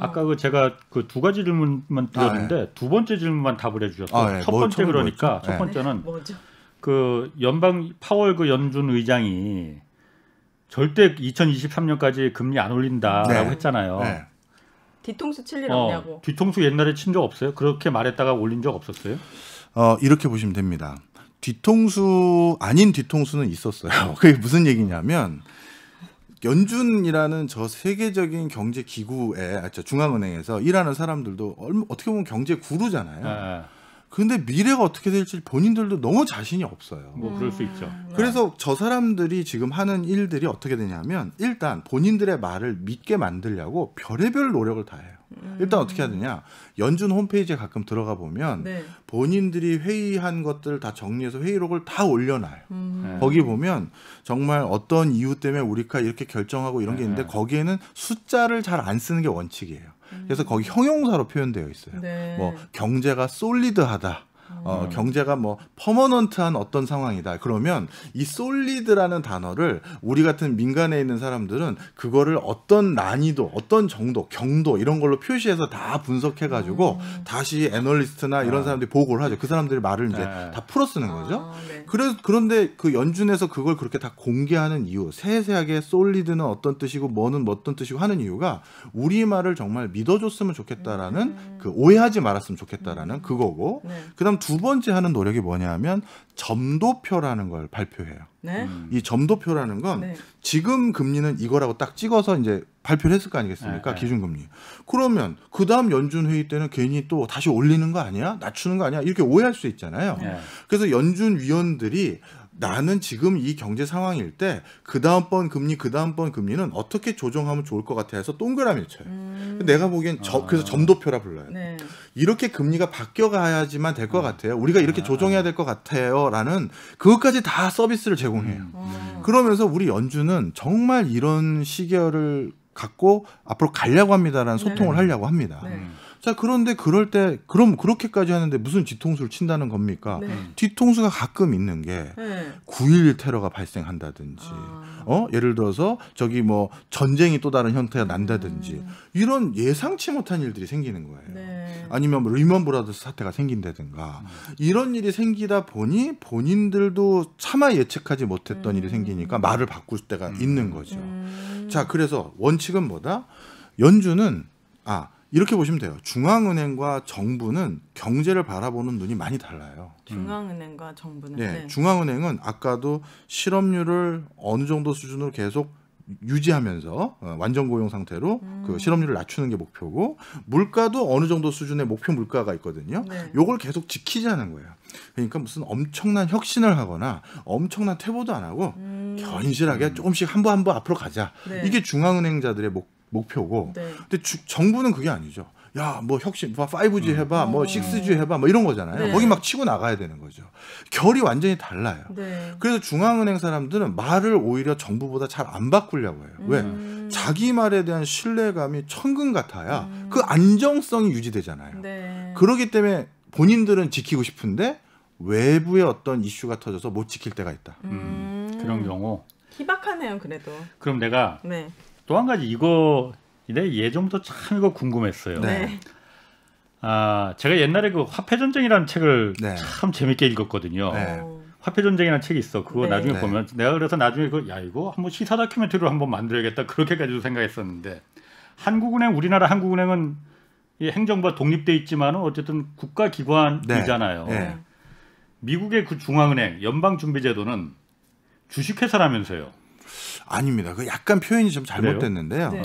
아까 제가 그 두 가지 질문만 드렸는데 두 번째 질문만 답을 해주셨어요. 첫 번째 그러니까 첫 번째는 뭐죠? 그 연방 파월 그 연준 의장이 절대 2023년까지 금리 안 올린다라고 했잖아요. 네. 뒤통수 칠 일 없냐고. 뒤통수 옛날에 친 적 없어요? 그렇게 말했다가 올린 적 없었어요? 이렇게 보시면 됩니다. 뒤통수 아닌 뒤통수는 있었어요. 그게 무슨 얘기냐면 연준이라는 저 세계적인 경제 기구에 중앙은행에서 일하는 사람들도 어떻게 보면 경제 구루잖아요. 근데 미래가 어떻게 될지 본인들도 너무 자신이 없어요. 뭐 그럴 수 있죠. 그래서 저 사람들이 지금 하는 일들이 어떻게 되냐면 일단 본인들의 말을 믿게 만들려고 별의별 노력을 다 해요. 일단 어떻게 해야 되냐. 연준 홈페이지에 가끔 들어가 보면 네. 본인들이 회의한 것들을 다 정리해서 회의록을 다 올려놔요. 거기 보면 정말 어떤 이유 때문에 우리가 이렇게 결정하고 이런 게 있는데 거기에는 숫자를 잘 안 쓰는 게 원칙이에요. 그래서 거기 형용사로 표현되어 있어요. 네. 뭐 경제가 솔리드하다. 경제가 뭐 퍼머넌트한 어떤 상황이다. 그러면 이 솔리드라는 단어를 우리 같은 민간에 있는 사람들은 그거를 어떤 난이도, 어떤 정도, 경도 이런 걸로 표시해서 다 분석해가지고 다시 애널리스트나 이런 사람들이 보고를 하죠. 그 사람들의 말을 이제 다 풀어 쓰는 거죠. 네. 그런데 그 연준에서 그걸 그렇게 다 공개하는 이유, 세세하게 솔리드는 어떤 뜻이고 뭐는 어떤 뜻이고 하는 이유가 우리 말을 정말 믿어줬으면 좋겠다라는 그 오해하지 말았으면 좋겠다라는 그거고. 네. 그다음 두 번째 하는 노력이 뭐냐면 점도표라는 걸 발표해요. 네. 이 점도표라는 건 네. 지금 금리는 이거라고 딱 찍어서 이제 발표를 했을 거 아니겠습니까? 네. 기준금리. 그러면 그 다음 연준 회의 때는 괜히 또 다시 올리는 거 아니야? 낮추는 거 아니야? 이렇게 오해할 수 있잖아요. 네. 그래서 연준 위원들이 나는 지금 이 경제 상황일 때 그 다음번 금리, 그 다음번 금리는 어떻게 조정하면 좋을 것 같아 해서 동그라미를 쳐요. 내가 보기엔 그래서 점도표라 불러요. 네. 이렇게 금리가 바뀌어가야지만 될 것 같아요. 우리가 이렇게 조정해야 될 것 같아요라는 그것까지 다 서비스를 제공해요. 그러면서 우리 연준은 정말 이런 시계를 갖고 앞으로 가려고 합니다라는 소통을 하려고 합니다. 네. 자, 그런데 그럴 때 그럼 그렇게까지 하는데 무슨 뒤통수를 친다는 겁니까? 네. 뒤통수가 가끔 있는 게 네. 9.11 테러가 발생한다든지 예를 들어서 저기 뭐 전쟁이 또 다른 형태가 난다든지 이런 예상치 못한 일들이 생기는 거예요. 네. 아니면 뭐 리먼 브라더스 사태가 생긴다든가 이런 일이 생기다 보니 본인들도 차마 예측하지 못했던 일이 생기니까 말을 바꿀 때가 있는 거죠. 자, 그래서 원칙은 뭐다? 연준은 이렇게 보시면 돼요. 중앙은행과 정부는 경제를 바라보는 눈이 많이 달라요. 중앙은행과 정부는 네, 중앙은행은 아까도 실업률을 어느 정도 수준으로 계속 유지하면서 완전 고용 상태로 그 실업률을 낮추는 게 목표고 물가도 어느 정도 수준의 목표 물가가 있거든요. 네. 요걸 계속 지키자는 거예요. 그러니까 무슨 엄청난 혁신을 하거나 엄청난 퇴보도 안 하고 견실하게 조금씩 한 번 앞으로 가자. 네. 이게 중앙은행자들의 목표고. 네. 근데 정부는 그게 아니죠. 야, 뭐 혁신, 5G 해봐, 뭐 6G 해봐, 뭐 이런 거잖아요. 네. 거기 막 치고 나가야 되는 거죠. 결이 완전히 달라요. 네. 그래서 중앙은행 사람들은 말을 오히려 정부보다 잘 안 바꾸려고 해요. 왜? 자기 말에 대한 신뢰감이 천근 같아야 그 안정성이 유지되잖아요. 네. 그렇기 때문에 본인들은 지키고 싶은데 외부의 어떤 이슈가 터져서 못 지킬 때가 있다. 그런 경우. 희박하네요, 그래도. 그럼 내가 네. 또 한 가지 내 예전부터 참 이거 궁금했어요. 네. 제가 옛날에 그 화폐 전쟁이라는 책을 네. 참 재밌게 읽었거든요. 네. 화폐 전쟁이라는 책이 있어. 그거 네. 나중에 네. 보면 내가 그래서 나중에 이거 한번 시사 다큐멘터리로 한번 만들어야겠다 그렇게까지도 생각했었는데 우리나라 한국은행은 이 행정부와 독립돼 있지만은 어쨌든 국가기관이잖아요. 네. 네. 미국의 그 중앙은행 연방준비제도는 주식회사라면서요. 아닙니다. 그 약간 표현이 좀 잘못됐는데요. 네.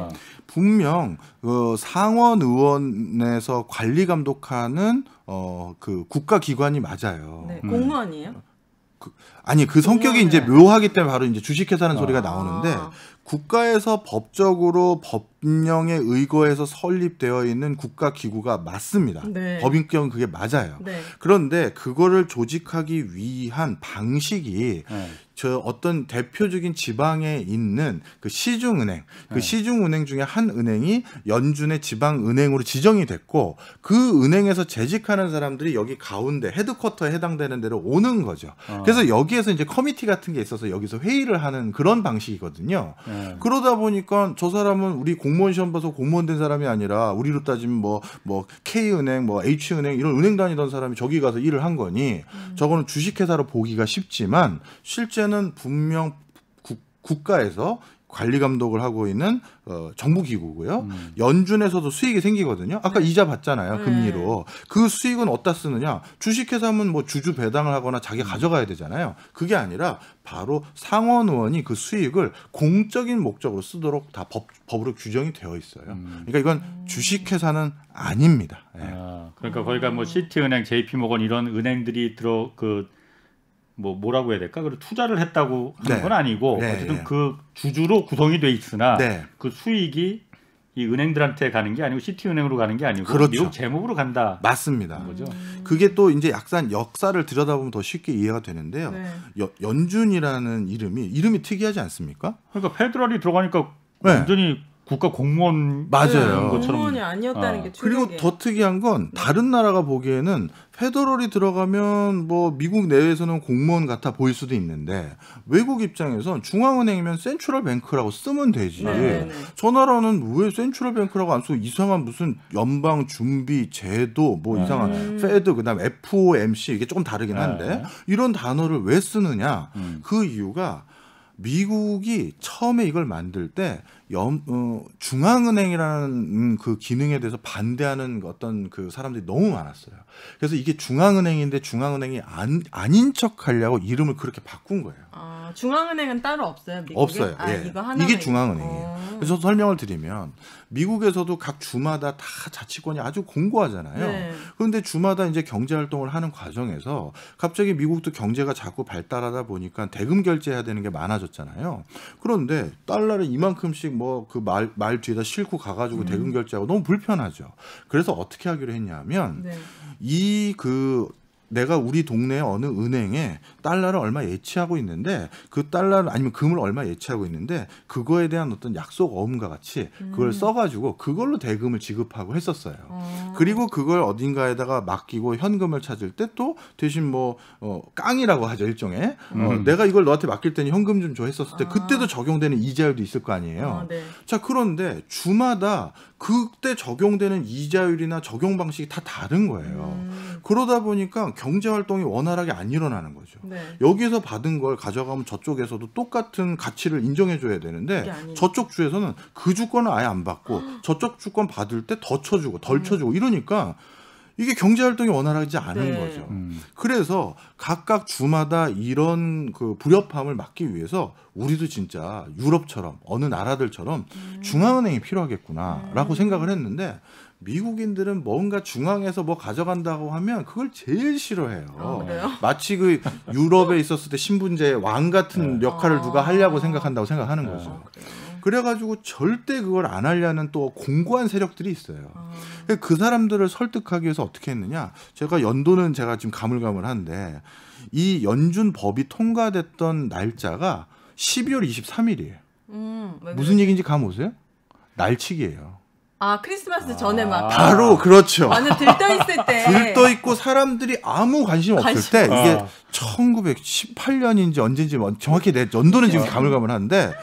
분명 그 상원 의원에서 관리 감독하는 그 국가기관이 맞아요. 네. 공무원이에요? 아니 그 성격이 이제 묘하기 때문에 바로 이제 주식회사라는 소리가 나오는데 국가에서 법적으로 법령에 의거해서 설립되어 있는 국가기구가 맞습니다. 네. 법인격은 그게 맞아요. 네. 그런데 그거를 조직하기 위한 방식이 저 어떤 대표적인 지방에 있는 그 시중은행, 그 시중은행 중에 한 은행이 연준의 지방은행으로 지정이 됐고 그 은행에서 재직하는 사람들이 여기 가운데 헤드쿼터에 해당되는 데로 오는 거죠. 그래서 여기에서 이제 커미티 같은 게 있어서 여기서 회의를 하는 그런 방식이거든요. 그러다 보니까 저 사람은 우리 공무원 시험 봐서 공무원 된 사람이 아니라 우리로 따지면 뭐 K은행, 뭐 H은행 이런 은행 다니던 사람이 저기 가서 일을 한 거니 저거는 주식회사로 보기가 쉽지만 실제는 분명 국가에서 관리 감독을 하고 있는 정부 기구고요. 연준에서도 수익이 생기거든요. 아까 이자 받잖아요. 금리로. 그 수익은 어디다 쓰느냐. 주식회사면 뭐 주주 배당을 하거나 자기가 가져가야 되잖아요. 그게 아니라 바로 상원 의원이 그 수익을 공적인 목적으로 쓰도록 다 법으로 규정이 되어 있어요. 그러니까 이건 주식회사는 아닙니다. 네. 그러니까 거기가 뭐 시티은행, JP모건 이런 은행들이 뭐라고 해야 될까? 그리고 투자를 했다고 하는 건 아니고 어쨌든 그 주주로 구성이 돼 있으나 그 수익이 이 은행들한테 가는 게 아니고 시티은행으로 가는 게 아니고 그렇죠. 미국 재무부로 간다. 맞습니다. 거죠. 그게 또 이제 약간 역사를 들여다보면 더 쉽게 이해가 되는데요. 연준이라는 이름이 특이하지 않습니까? 그러니까 페더럴이 들어가니까 완전히 국가 공무원 맞아요. 것처럼. 공무원이 아니었다는 게 그리고 충격이에요. 더 특이한 건 다른 나라가 보기에는 페더럴이 들어가면 뭐 미국 내에서는 공무원 같아 보일 수도 있는데 외국 입장에선 중앙은행이면 센트럴 뱅크라고 쓰면 되지. 네. 저 나라는 왜 센트럴 뱅크라고 안 쓰고 이상한 무슨 연방 준비 제도 뭐 이상한 페드 그다음 FOMC 이게 조금 다르긴 한데 이런 단어를 왜 쓰느냐? 그 이유가 미국이 처음에 이걸 만들 때 중앙은행이라는 그 기능에 대해서 반대하는 어떤 그 사람들이 너무 많았어요. 그래서 이게 중앙은행인데 중앙은행이 아닌 척하려고 이름을 그렇게 바꾼 거예요. 아, 중앙은행은 따로 없어요? 미국에? 없어요. 아, 예. 이거 하나만 이게 중앙은행이에요. 그래서 설명을 드리면 미국에서도 각 주마다 다 자치권이 아주 공고하잖아요. 네. 그런데 주마다 이제 경제 활동을 하는 과정에서 갑자기 미국도 경제가 자꾸 발달하다 보니까 대금 결제해야 되는 게 많아졌잖아요. 그런데 달러를 이만큼씩 뭐 그 말 뒤에다 싣고 가가지고 대금 결제하고 너무 불편하죠. 그래서 어떻게 하기로 했냐면 네. 내가 우리 동네 어느 은행에 달러를 얼마 예치하고 있는데 그 달러를 아니면 금을 얼마 예치하고 있는데 그거에 대한 어떤 약속 어음과 같이 그걸 써가지고 그걸로 대금을 지급하고 했었어요. 그리고 그걸 어딘가에다가 맡기고 현금을 찾을 때 또 대신 뭐 깡이라고 하죠 일종의 내가 이걸 너한테 맡길 때는 현금 좀 줘 했었을 때 그때도 적용되는 이자율도 있을 거 아니에요. 네. 자 그런데 주마다 그때 적용되는 이자율이나 적용 방식이 다 다른 거예요. 그러다 보니까 경제 활동이 원활하게 안 일어나는 거죠. 네. 여기서 받은 걸 가져가면 저쪽에서도 똑같은 가치를 인정해 줘야 되는데 저쪽 주에서는 그 주권을 아예 안 받고 저쪽 주권 받을 때 더 쳐주고 덜 쳐주고 이러니까 이게 경제 활동이 원활하지 않은 네. 거죠. 그래서 각각 주마다 이런 그 불협화음을 막기 위해서 우리도 진짜 유럽처럼 어느 나라들처럼 중앙은행이 필요하겠구나라고 생각을 했는데 미국인들은 뭔가 중앙에서 뭐 가져간다고 하면 그걸 제일 싫어해요. 그래요? 마치 그 유럽에 있었을 때 신분제 왕 같은 역할을 누가 하려고 생각한다고 생각하는 거죠. 그래가지고 절대 그걸 안 하려는 또 공고한 세력들이 있어요. 그 사람들을 설득하기 위해서 어떻게 했느냐? 제가 연도는 제가 지금 가물가물한데 이 연준 법이 통과됐던 날짜가 12월 23일이에요. 무슨 얘기인지 감 오세요? 날치기예요. 아, 크리스마스 전에 막 바로 그렇죠. 완전 들떠 있을 때. 들떠 있고 사람들이 아무 관심 없을 때 이게 1918년인지 언제인지 정확히 내 연도는 지금 가물가물한데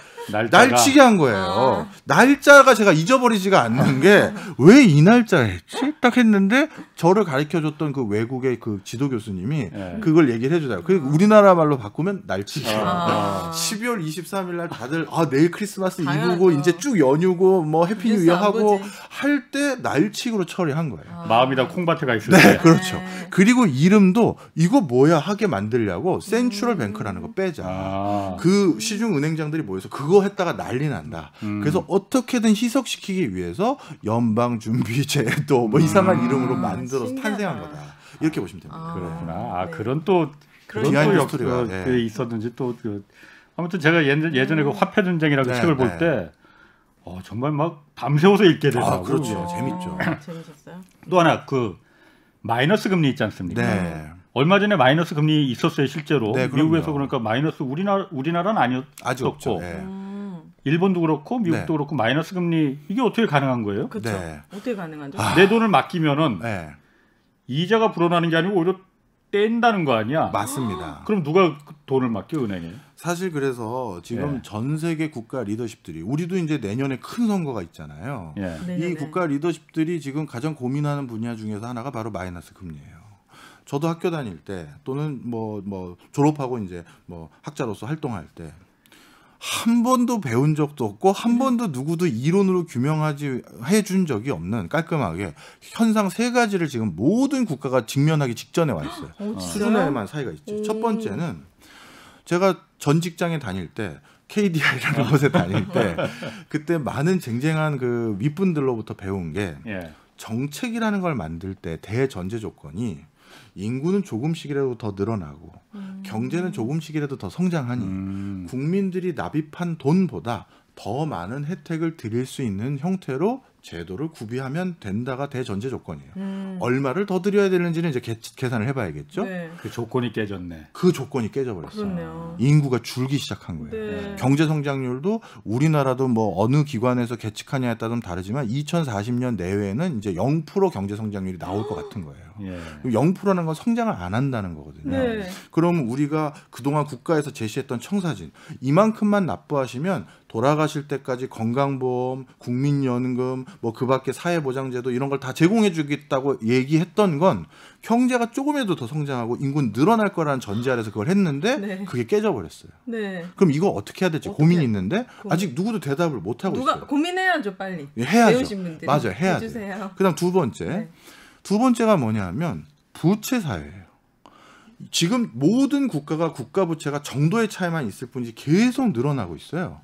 날치기 한 거예요. 날짜가 제가 잊어버리지가 않는 게 왜 이 날짜를 했지? 딱 했는데 저를 가르쳐줬던 그 외국의 그 지도 교수님이 그걸 얘기를 해주더라고요. 그 우리나라 말로 바꾸면 날치기. 12월 23일 날 다들 내일 크리스마스 이브고 이제 쭉 연휴고 뭐 해피 뉴 이어 하고 할 때 날치기로 처리한 거예요. 마음이 다 콩밭에 있을 네, 때. 그렇죠. 그리고 이름도 이거 뭐야 하게 만들려고 센트럴 뱅크라는 거 빼자. 그 시중 은행장들이 모여서 그거 했다가 난리 난다. 그래서 어떻게든 희석시키기 위해서 연방준비제도 뭐 이상한 이름으로 만들어서 신기하다. 탄생한 거다. 이렇게 보시면 됩니다. 그렇구나. 네. 그런 또 비하인드 역- 스토리가, 그 네. 있었는지 또 아무튼 제가 예전에 그 화폐 전쟁이라고 네, 책을 볼 때 정말 막 밤새워서 읽게 되더라고요. 그렇죠. 재밌죠. 재밌었어요. 또 하나 그 마이너스 금리 있지 않습니까? 네. 얼마 전에 마이너스 금리 있었어요 실제로. 네, 그럼요. 미국에서 그러니까 마이너스 우리나라는 아직 없죠. 아니었었고 네. 일본도 그렇고 미국도 네. 그렇고 마이너스 금리 이게 어떻게 가능한 거예요? 그렇죠. 네. 어떻게 가능하죠? 내 돈을 맡기면은 네. 이자가 불어나는 게 아니고 오히려 뗀다는 거 아니야? 맞습니다. 그럼 누가 그 돈을 맡겨 은행에? 사실 그래서 지금 예. 전 세계 국가 리더십들이 우리도 이제 내년에 큰 선거가 있잖아요. 예. 네네네. 이 국가 리더십들이 지금 가장 고민하는 분야 중에서 하나가 바로 마이너스 금리예요. 저도 학교 다닐 때 또는 뭐 졸업하고 이제 뭐 학자로서 활동할 때 한 번도 배운 적도 없고 한 번도 누구도 이론으로 규명하지 해준 적이 없는 깔끔하게 현상 세 가지를 지금 모든 국가가 직면하기 직전에 와 있어요. 수준에만 차이가 있죠. 첫 번째는 제가 전 직장에 다닐 때 KDI라는 곳에 다닐 때 그때 많은 쟁쟁한 그 윗분들로부터 배운 게 예. 정책이라는 걸 만들 때 대전제 조건이 인구는 조금씩이라도 더 늘어나고 경제는 조금씩이라도 더 성장하니 국민들이 납입한 돈보다 더 많은 혜택을 드릴 수 있는 형태로 제도를 구비하면 된다가 대전제 조건이에요. 얼마를 더 드려야 되는지는 이제 계산을 해봐야겠죠. 네. 그 조건이 깨졌네. 그 조건이 깨져버렸어요. 그렇네요. 인구가 줄기 시작한 거예요. 네. 경제 성장률도 우리나라도 뭐 어느 기관에서 계측하냐에 따라 좀 다르지만 2040년 내외에는 이제 0% 경제 성장률이 나올 것 같은 거예요. 예. 0%라는 건 성장을 안 한다는 거거든요. 네. 그럼 우리가 그동안 국가에서 제시했던 청사진 이만큼만 납부하시면 돌아가실 때까지 건강보험, 국민연금, 뭐 그밖에 사회보장제도 이런 걸 다 제공해주겠다고 얘기했던 건 경제가 조금이라도 더 성장하고 인구는 늘어날 거라는 전제 아래서 그걸 했는데 네. 그게 깨져버렸어요. 네. 그럼 이거 어떻게 해야 될지 어떻게 고민이 있는데 고민. 아직 누구도 대답을 못 하고 누가 있어요. 고민해야죠, 빨리. 예, 해야죠. 배우신 분들이. 맞아요, 해야 해주세요. 돼요. 그다음 두 번째, 네. 두 번째가 뭐냐면 부채 사회예요. 지금 모든 국가가 국가 부채가 정도의 차이만 있을 뿐이지 계속 늘어나고 있어요.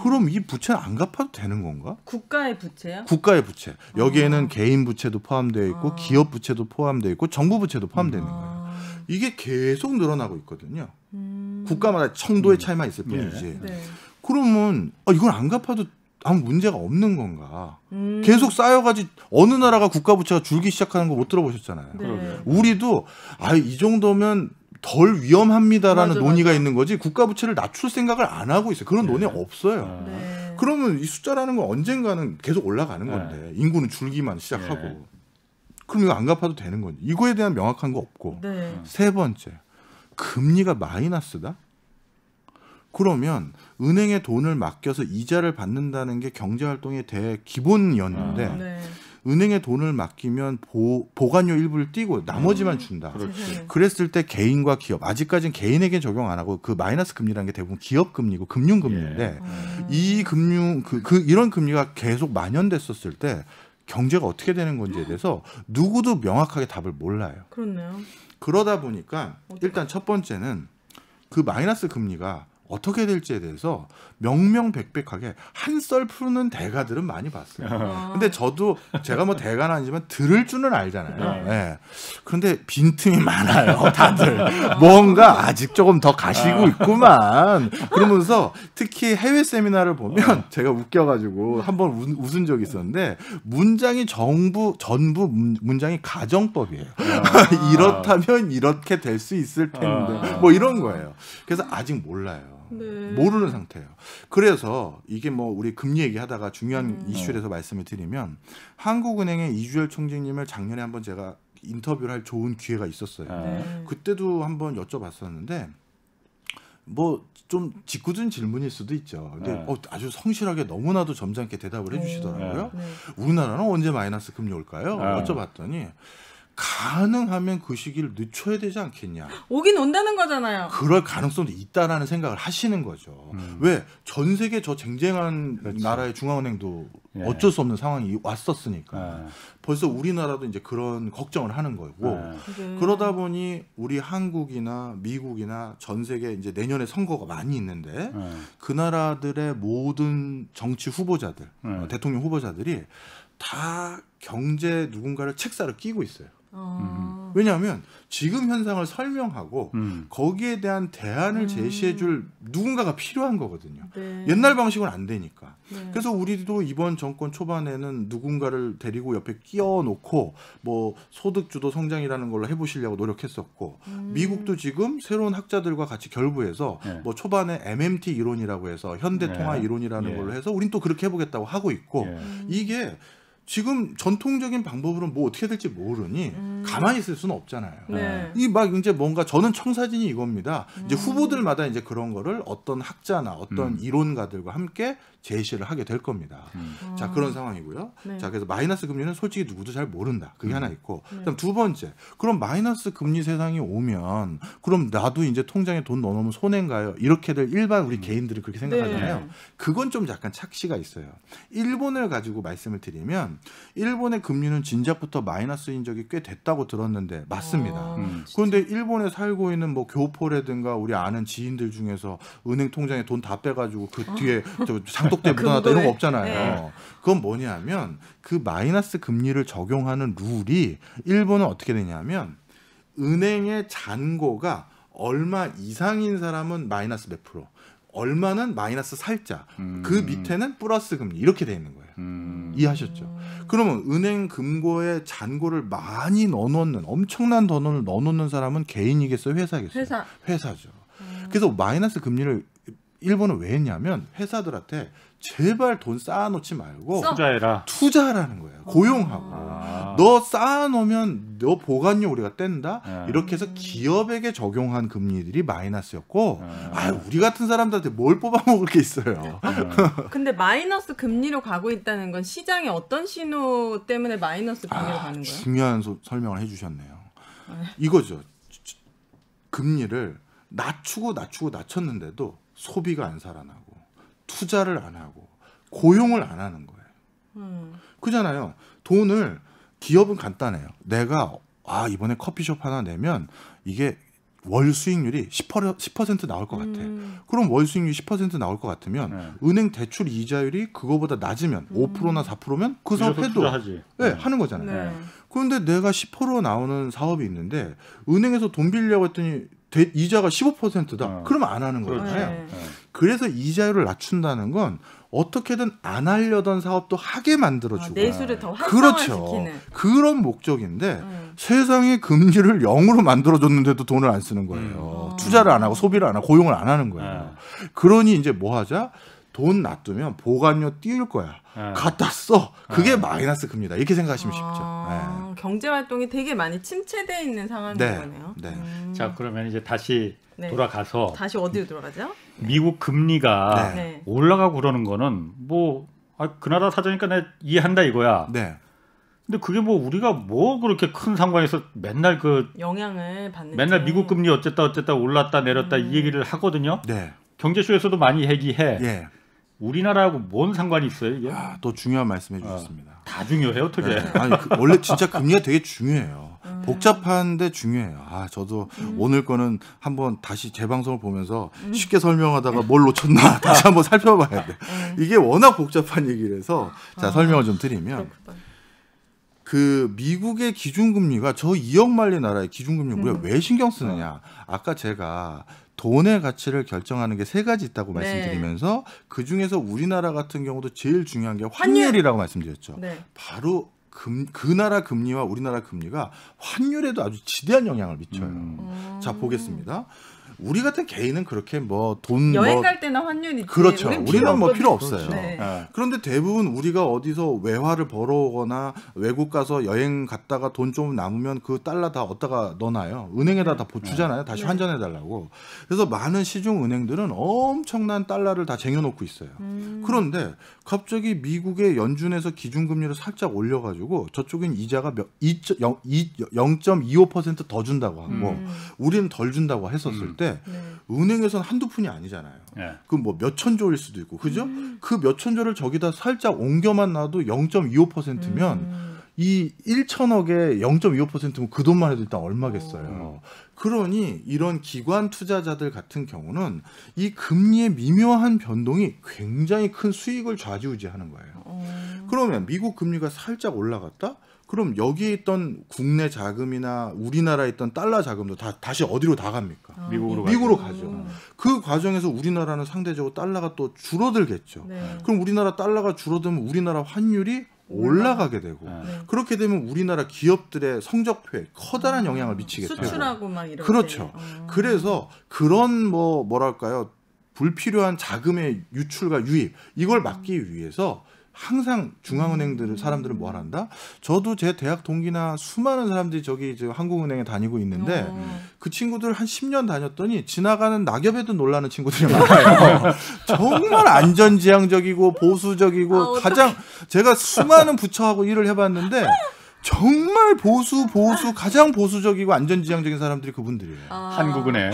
그럼 이 부채는 안 갚아도 되는 건가? 국가의 부채요? 국가의 부채. 여기에는 개인 부채도 포함되어 있고 아. 기업 부채도 포함되어 있고 정부 부채도 포함되는 거예요. 아. 이게 계속 늘어나고 있거든요. 국가마다 정도의 차이만 있을 뿐이지. 네. 그러면 이건 안 갚아도 아무 문제가 없는 건가? 음. 계속 쌓여가지고 어느 나라가 국가 부채가 줄기 시작하는 거 못 들어보셨잖아요. 네. 우리도 이 정도면 덜 위험합니다라는 맞아, 논의가 맞아. 있는 거지 국가 부채를 낮출 생각을 안 하고 있어요. 그런 네. 논의가 없어요. 네. 그러면 이 숫자라는 건 언젠가는 계속 올라가는 건데 인구는 줄기만 시작하고 네. 그럼 이거 안 갚아도 되는 건지 이거에 대한 명확한 거 없고 네. 세 번째 금리가 마이너스다? 그러면 은행에 돈을 맡겨서 이자를 받는다는 게 경제활동의 대기본이었는데 네. 은행에 돈을 맡기면 보관료 일부를 띄고 나머지만 준다. 세상에. 그랬을 때 개인과 기업 아직까지는 개인에게 적용 안 하고 그 마이너스 금리라는 게 대부분 기업 금리고 금융 금리인데 이 금융 이런 금리가 계속 만연됐었을 때 경제가 어떻게 되는 건지에 대해서 누구도 명확하게 답을 몰라요. 그렇네요. 그러다 보니까 어떡해. 일단 첫 번째는 그 마이너스 금리가 어떻게 될지에 대해서 명명백백하게 한 썰 푸는 대가들은 많이 봤어요. 아. 근데 저도 제가 뭐 대가는 아니지만 들을 줄은 알잖아요. 네. 예. 그런데 빈틈이 많아요, 다들. 뭔가 아직 조금 더 가시고 있구만. 그러면서 특히 해외 세미나를 보면 제가 웃겨가지고 한번 웃은 적이 있었는데 문장이 전부 문장이 가정법이에요. 이렇다면 이렇게 될 수 있을 텐데 뭐 이런 거예요. 그래서 아직 몰라요. 네. 모르는 상태예요. 그래서 이게 뭐 우리 금리 얘기하다가 중요한 이슈에서 말씀을 드리면 한국은행의 이주열 총재님을 작년에 한번 제가 인터뷰를 할 좋은 기회가 있었어요. 네. 그때도 한번 여쭤봤었는데 뭐 좀 짓궂은 질문일 수도 있죠. 근데 네. 아주 성실하게 너무나도 점잖게 대답을 해주시더라고요. 네. 우리나라는 언제 마이너스 금리 올까요? 네. 여쭤봤더니 가능하면 그 시기를 늦춰야 되지 않겠냐. 오긴 온다는 거잖아요. 그럴 가능성도 있다라는 생각을 하시는 거죠. 왜? 전 세계 저 쟁쟁한 그렇지. 나라의 중앙은행도 예. 어쩔 수 없는 상황이 왔었으니까 아, 벌써 우리나라도 이제 그런 걱정을 하는 거고 아, 네. 그러다 보니 우리 한국이나 미국이나 전 세계 이제 내년에 선거가 많이 있는데 그 나라들의 모든 정치 후보자들, 대통령 후보자들이 다 경제 누군가를 책사를 끼고 있어요. 왜냐하면 지금 현상을 설명하고 거기에 대한 대안을 제시해줄 누군가가 필요한 거거든요. 네. 옛날 방식은 안 되니까. 네. 그래서 우리도 이번 정권 초반에는 누군가를 데리고 옆에 끼워놓고 뭐 소득주도 성장이라는 걸로 해보시려고 노력했었고 미국도 지금 새로운 학자들과 같이 결부해서 네. 뭐 초반에 MMT 이론이라고 해서 현대통화 네. 이론이라는 예. 걸로 해서 우린 또 그렇게 해보겠다고 하고 있고 예. 이게 지금 전통적인 방법으로는 뭐 어떻게 될지 모르니 가만히 있을 수는 없잖아요. 네. 이 막 이제 뭔가 저는 청사진이 이겁니다. 이제 후보들마다 이제 그런 거를 어떤 학자나 어떤 이론가들과 함께 제시를 하게 될 겁니다. 자, 그런 상황이고요. 네. 자, 그래서 마이너스 금리는 솔직히 누구도 잘 모른다. 그게 하나 있고. 그다음 두 번째. 그럼 마이너스 금리 세상이 오면 그럼 나도 이제 통장에 돈 넣어놓으면 손해인가요? 이렇게들 일반 우리 개인들이 그렇게 생각하잖아요. 네. 그건 좀 약간 착시가 있어요. 일본을 가지고 말씀을 드리면 일본의 금리는 진작부터 마이너스인 적이 꽤 됐다고 들었는데 맞습니다. 그런데 일본에 살고 있는 뭐 교포라든가 우리 아는 지인들 중에서 은행 통장에 돈 다 빼가지고 그 뒤에 저 장독대에 묻어놨다 이런 거 없잖아요. 네. 그건 뭐냐면 그 마이너스 금리를 적용하는 룰이 일본은 어떻게 되냐면 은행의 잔고가 얼마 이상인 사람은 마이너스 몇 프로, 얼마는 마이너스 살자. 그 밑에는 플러스 금리 이렇게 돼 있는 거예요. 이해하셨죠? 그러면 은행 금고에 잔고를 많이 넣어놓는 엄청난 돈을 넣어놓는 사람은 개인이겠어요, 회사겠어요? 회사죠. 그래서 마이너스 금리를 일본은 왜 했냐면 회사들한테 제발 돈 쌓아놓지 말고 투자하라는 거예요. 고용하고. 너 쌓아놓으면 너 보관료 우리가 뗀다. 이렇게 해서 기업에게 적용한 금리들이 마이너스였고 우리 같은 사람들한테 뭘 뽑아먹을 게 있어요. 근데 마이너스 금리로 가고 있다는 건 시장에 어떤 신호 때문에 마이너스 금리로 가는 거예요? 중요한 설명을 해주셨네요. 이거죠. 금리를 낮췄는데도 소비가 안 살아나고 투자를 안 하고 고용을 안 하는 거예요. 그잖아요. 돈을 기업은 간단해요. 내가 이번에 커피숍 하나 내면 이게 월 수익률이 10% 나올 것 같아. 그럼 월 수익률이 10% 나올 것 같으면 은행 대출 이자율이 그거보다 낮으면 5%나 4%면 그 사업 해도 하는 거잖아요. 그런데 내가 10% 나오는 사업이 있는데 은행에서 돈 빌려고 했더니 이자가 15%다. 그러면 안 하는 거잖아요. 그래서 이자율을 낮춘다는 건 어떻게든 안 하려던 사업도 하게 만들어주고 내수를 더 활성화시키는 그렇죠. 그런 목적인데 세상에 금리를 0으로 만들어줬는데도 돈을 안 쓰는 거예요. 투자를 안 하고 소비를 안 하고 고용을 안 하는 거예요. 그러니 이제 뭐 하자? 돈 놔두면 보관료 띄울 거야. 갖다 써. 그게 마이너스 금리다. 이렇게 생각하시면 쉽죠. 경제 활동이 되게 많이 침체되어 있는 상황인 거네요. 자, 그러면 이제 다시 돌아가서 다시 어디로 돌아가죠? 미국 금리가 올라가고 그러는 거는 뭐 그 나라 사정이니까 내가 이해한다 이거야. 근데 그게 뭐 우리가 뭐 그렇게 큰 상관에서 맨날 영향을 받는 맨날 미국 금리 어쨌다 올랐다 내렸다 이 얘기를 하거든요. 경제쇼에서도 많이 얘기해. 우리나라하고 뭔 상관이 있어요 이게? 또 중요한 말씀해 주셨습니다. 다 중요해 어떻게? 아니 원래 진짜 금리가 되게 중요해요. 복잡한데 중요해요. 저도 오늘 거는 한번 다시 재방송을 보면서 쉽게 설명하다가 뭘 놓쳤나 다시 한번 살펴봐야 돼. 이게 워낙 복잡한 얘기라서 자 설명을 좀 드리면 그 미국의 기준금리가 저 2억 만리 나라의 기준금리 우리가 왜 신경 쓰느냐? 아까 제가 돈의 가치를 결정하는 게 세 가지 있다고 말씀드리면서 그 중에서 우리나라 같은 경우도 제일 중요한 게 환율이라고 말씀드렸죠. 바로 그 나라 금리와 우리나라 금리가 환율에도 아주 지대한 영향을 미쳐요. 자 보겠습니다. 우리 같은 개인은 그렇게 뭐 돈 여행 갈 때나 환율이 그렇죠. 우리는 뭐 필요 없어요. 네. 그런데 대부분 우리가 어디서 외화를 벌어오거나 외국 가서 여행 갔다가 돈 좀 남으면 그 달러 다 어디다가 넣어놔요. 은행에다 다 보주잖아요. 다시 환전해 달라고. 그래서 많은 시중 은행들은 엄청난 달러를 다 쟁여놓고 있어요. 그런데 갑자기 미국의 연준에서 기준금리를 살짝 올려가지고 저쪽엔 이자가 0.25% 더 준다고 하고 우리는 덜 준다고 했었을 때 은행에서는 한두 푼이 아니잖아요. 그 뭐 몇천조일 수도 있고, 그죠? 그 몇천조를 저기다 살짝 옮겨만 놔도 0.25%면 이 1천억에 0.25%면 그 돈만 해도 일단 얼마겠어요. 그러니 이런 기관 투자자들 같은 경우는 이 금리의 미묘한 변동이 굉장히 큰 수익을 좌지우지하는 거예요. 그러면 미국 금리가 살짝 올라갔다? 그럼 여기에 있던 국내 자금이나 우리나라에 있던 달러 자금도 다시 어디로 다 갑니까? 미국으로 가죠. 그 과정에서 우리나라는 상대적으로 달러가 또 줄어들겠죠. 그럼 우리나라 달러가 줄어들면 우리나라 환율이 올라가게 되고 그렇게 되면 우리나라 기업들의 성적표에 커다란 영향을 미치겠죠. 수출하고 막 이런. 그렇죠. 그래서 그런 뭐랄까요 불필요한 자금의 유출과 유입 이걸 막기 위해서 항상 중앙은행들 사람들은 뭐 한다? 저도 제 대학 동기나 수많은 사람들이 저기 한국은행에 다니고 있는데 그 친구들 한 10년 다녔더니 지나가는 낙엽에도 놀라는 친구들이 많아요. 정말 안전지향적이고 보수적이고 가장 제가 수많은 부처하고 일을 해봤는데 정말 가장 보수적이고 안전지향적인 사람들이 그분들이에요. 한국은행.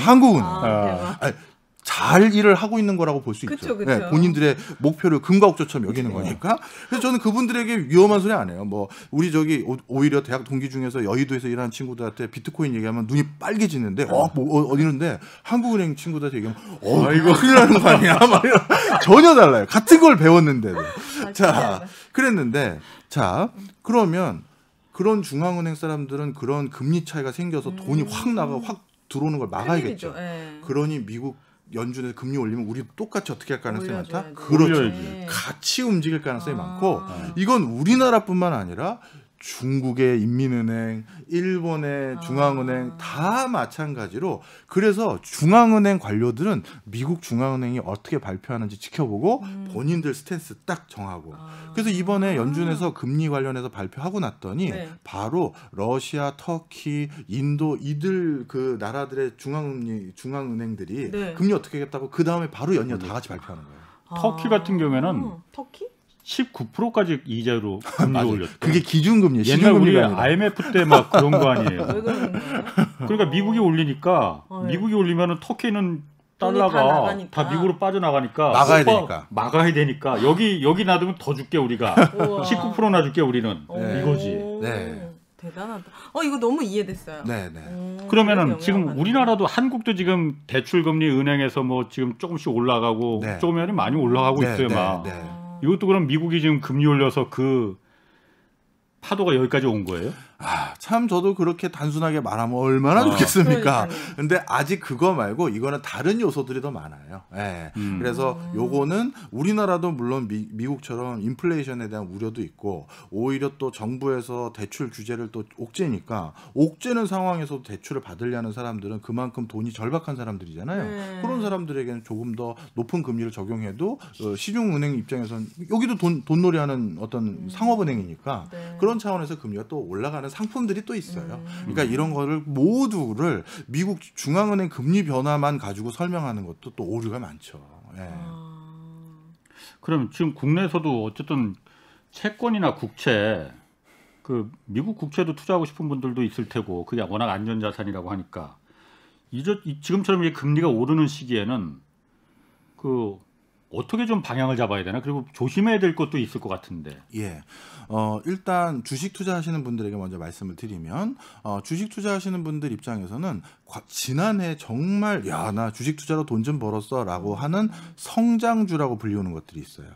잘 일을 하고 있는 거라고 볼 수 있죠. 그쵸. 네, 본인들의 목표를 금과 옥조처럼 여기는 거니까. 그래서 저는 그분들에게 위험한 소리 안 해요. 뭐 우리 저기 오히려 대학 동기 중에서 여의도에서 일하는 친구들한테 비트코인 얘기하면 눈이 빨개지는데 어디는데 한국은행 친구들한테 얘기하면 이거 큰일 나는 거 아니야? 막 이런 전혀 달라요. 같은 걸 배웠는데도. 자, 그랬는데 그러면 그런 중앙은행 사람들은 그런 금리 차이가 생겨서 돈이 확 나가 확 들어오는 걸 막아야겠죠. 그러니 미국 연준에서 금리 올리면 우리도 똑같이 어떻게 할 가능성이 많다? 올려줘야 돼. 그렇죠. 올려야지. 같이 움직일 가능성이 많고 아. 이건 우리나라뿐만 아니라 중국의 인민은행, 일본의 중앙은행 다 마찬가지로 그래서 중앙은행 관료들은 미국 중앙은행이 어떻게 발표하는지 지켜보고 본인들 스탠스 딱 정하고 그래서 이번에 연준에서 금리 관련해서 발표하고 났더니 네. 바로 러시아, 터키, 인도 이들 그 나라들의 중앙은행들이 네. 금리 어떻게 하겠다고 그 다음에 바로 연이어 다 같이 발표하는 거예요. 터키 같은 경우에는 터키? 19%까지 이자로 금리 올렸대. 그게 기준금리, 옛날 우리 시중금리가 아니라. IMF 때 막 그런 거 아니에요. 왜 그러는 거예요? 그러니까 미국이 올리니까 네. 미국이 올리면은 터키는 돈이 다 달러가 나가니까. 다 미국으로 빠져나가니까 막아야 오빠 되니까. 막아야 되니까 여기 놔두면 더 줄게 우리가 우와. 19% 놔줄게 우리는 네. 이거지. 네. 대단하다. 이거 너무 이해됐어요. 네, 네. 그러면은 그래서 지금 영향을 우리나라도 한국도 지금 대출 금리 은행에서 뭐 지금 조금씩 올라가고 네. 조금이 많이 올라가고 네, 있어요 네, 막. 네. 이것도 그럼 미국이 지금 금리 올려서 그 파도가 여기까지 온 거예요? 참 저도 그렇게 단순하게 말하면 얼마나 좋겠습니까? 그러니까요. 근데 아직 그거 말고 이거는 다른 요소들이 더 많아요. 예. 그래서 요거는 우리나라도 물론 미국처럼 인플레이션에 대한 우려도 있고 오히려 또 정부에서 대출 규제를 또 옥죄니까 옥죄는 상황에서도 대출을 받으려는 사람들은 그만큼 돈이 절박한 사람들이잖아요. 네. 그런 사람들에게는 조금 더 높은 금리를 적용해도 시중은행 입장에서는 여기도 돈놀이하는 어떤 상업은행이니까 네. 그런 차원에서 금리가 또 올라가는 상품들이 또 있어요. 그러니까 이런 거를 모두를 미국 중앙은행 금리 변화만 가지고 설명하는 것도 또 오류가 많죠. 예. 그럼 지금 국내에서도 어쨌든 채권이나 국채 그 미국 국채도 투자하고 싶은 분들도 있을 테고 그게 워낙 안전자산이라고 하니까 지금처럼 이 금리가 오르는 시기에는 그 어떻게 좀 방향을 잡아야 되나? 그리고 조심해야 될 것도 있을 것 같은데. 예. 일단 주식 투자하시는 분들에게 먼저 말씀을 드리면 주식 투자하시는 분들 입장에서는 지난해 정말 야, 나 주식 투자로 돈 좀 벌었어라고 하는 성장주라고 불리우는 것들이 있어요.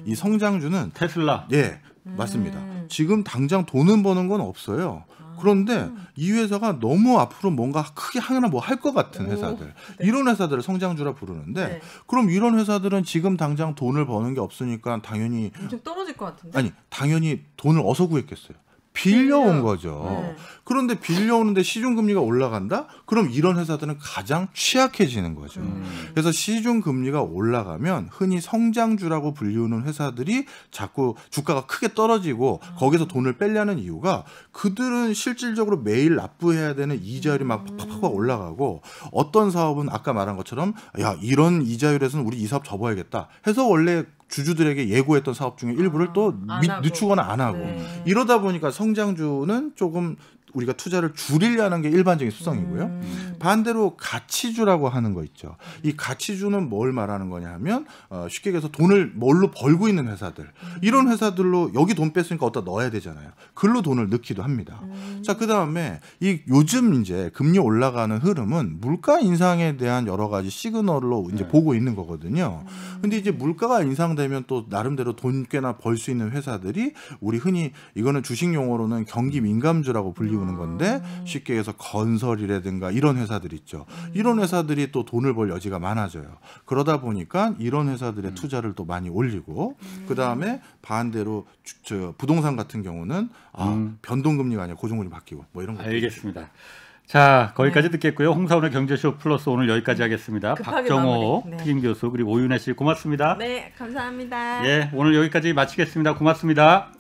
이 성장주는 테슬라. 예, 맞습니다. 지금 당장 돈은 버는 건 없어요. 그런데 이 회사가 너무 앞으로 뭔가 크게 하나 뭐 할 것 같은 회사들 네. 이런 회사들을 성장주라 부르는데 네. 그럼 이런 회사들은 지금 당장 돈을 버는 게 없으니까 당연히 좀 떨어질 것 같은데. 아니 당연히 돈을 어디서 구했겠어요. 빌려온 거죠. 네. 그런데 빌려오는데 시중금리가 올라간다? 그럼 이런 회사들은 가장 취약해지는 거죠. 그래서 시중금리가 올라가면 흔히 성장주라고 불리우는 회사들이 자꾸 주가가 크게 떨어지고 거기서 돈을 빼려는 이유가 그들은 실질적으로 매일 납부해야 되는 이자율이 막 팍팍팍 올라가고 어떤 사업은 아까 말한 것처럼 야 이런 이자율에서는 우리 이 사업 접어야겠다 해서 원래 주주들에게 예고했던 사업 중에 일부를 또 안 하고. 늦추거나 안 하고 네. 이러다 보니까 성장주는 조금 우리가 투자를 줄이려는 게 일반적인 수성이고요. 반대로 가치주라고 하는 거 있죠. 이 가치주는 뭘 말하는 거냐 하면 쉽게 얘기해서 돈을 뭘로 벌고 있는 회사들. 이런 회사들로 여기 돈 뺐으니까 어디다 넣어야 되잖아요. 글로 돈을 넣기도 합니다. 자, 그다음에 이 요즘 이제 금리 올라가는 흐름은 물가 인상에 대한 여러 가지 시그널로 이제 보고 있는 거거든요. 근데 이제 물가가 인상되면 또 나름대로 돈 꽤나 벌 수 있는 회사들이 우리 흔히 이거는 주식 용어로는 경기 민감주라고 불리우는 건데 쉽게 해서 건설이라든가 이런 회사들 있죠. 이런 회사들이 또 돈을 벌 여지가 많아져요. 그러다 보니까 이런 회사들의 투자를 또 많이 올리고 그다음에 반대로 부동산 같은 경우는 변동금리가 아니라 고정금리 바뀌고 뭐 이런 거. 알겠습니다. 자, 거기까지 듣겠고요. 홍사원의 경제쇼 플러스 오늘 여기까지 하겠습니다. 급하게 박정호 마무리. 네. 특임 교수 그리고 오윤혜 씨 고맙습니다. 네, 감사합니다. 예, 오늘 여기까지 마치겠습니다. 고맙습니다.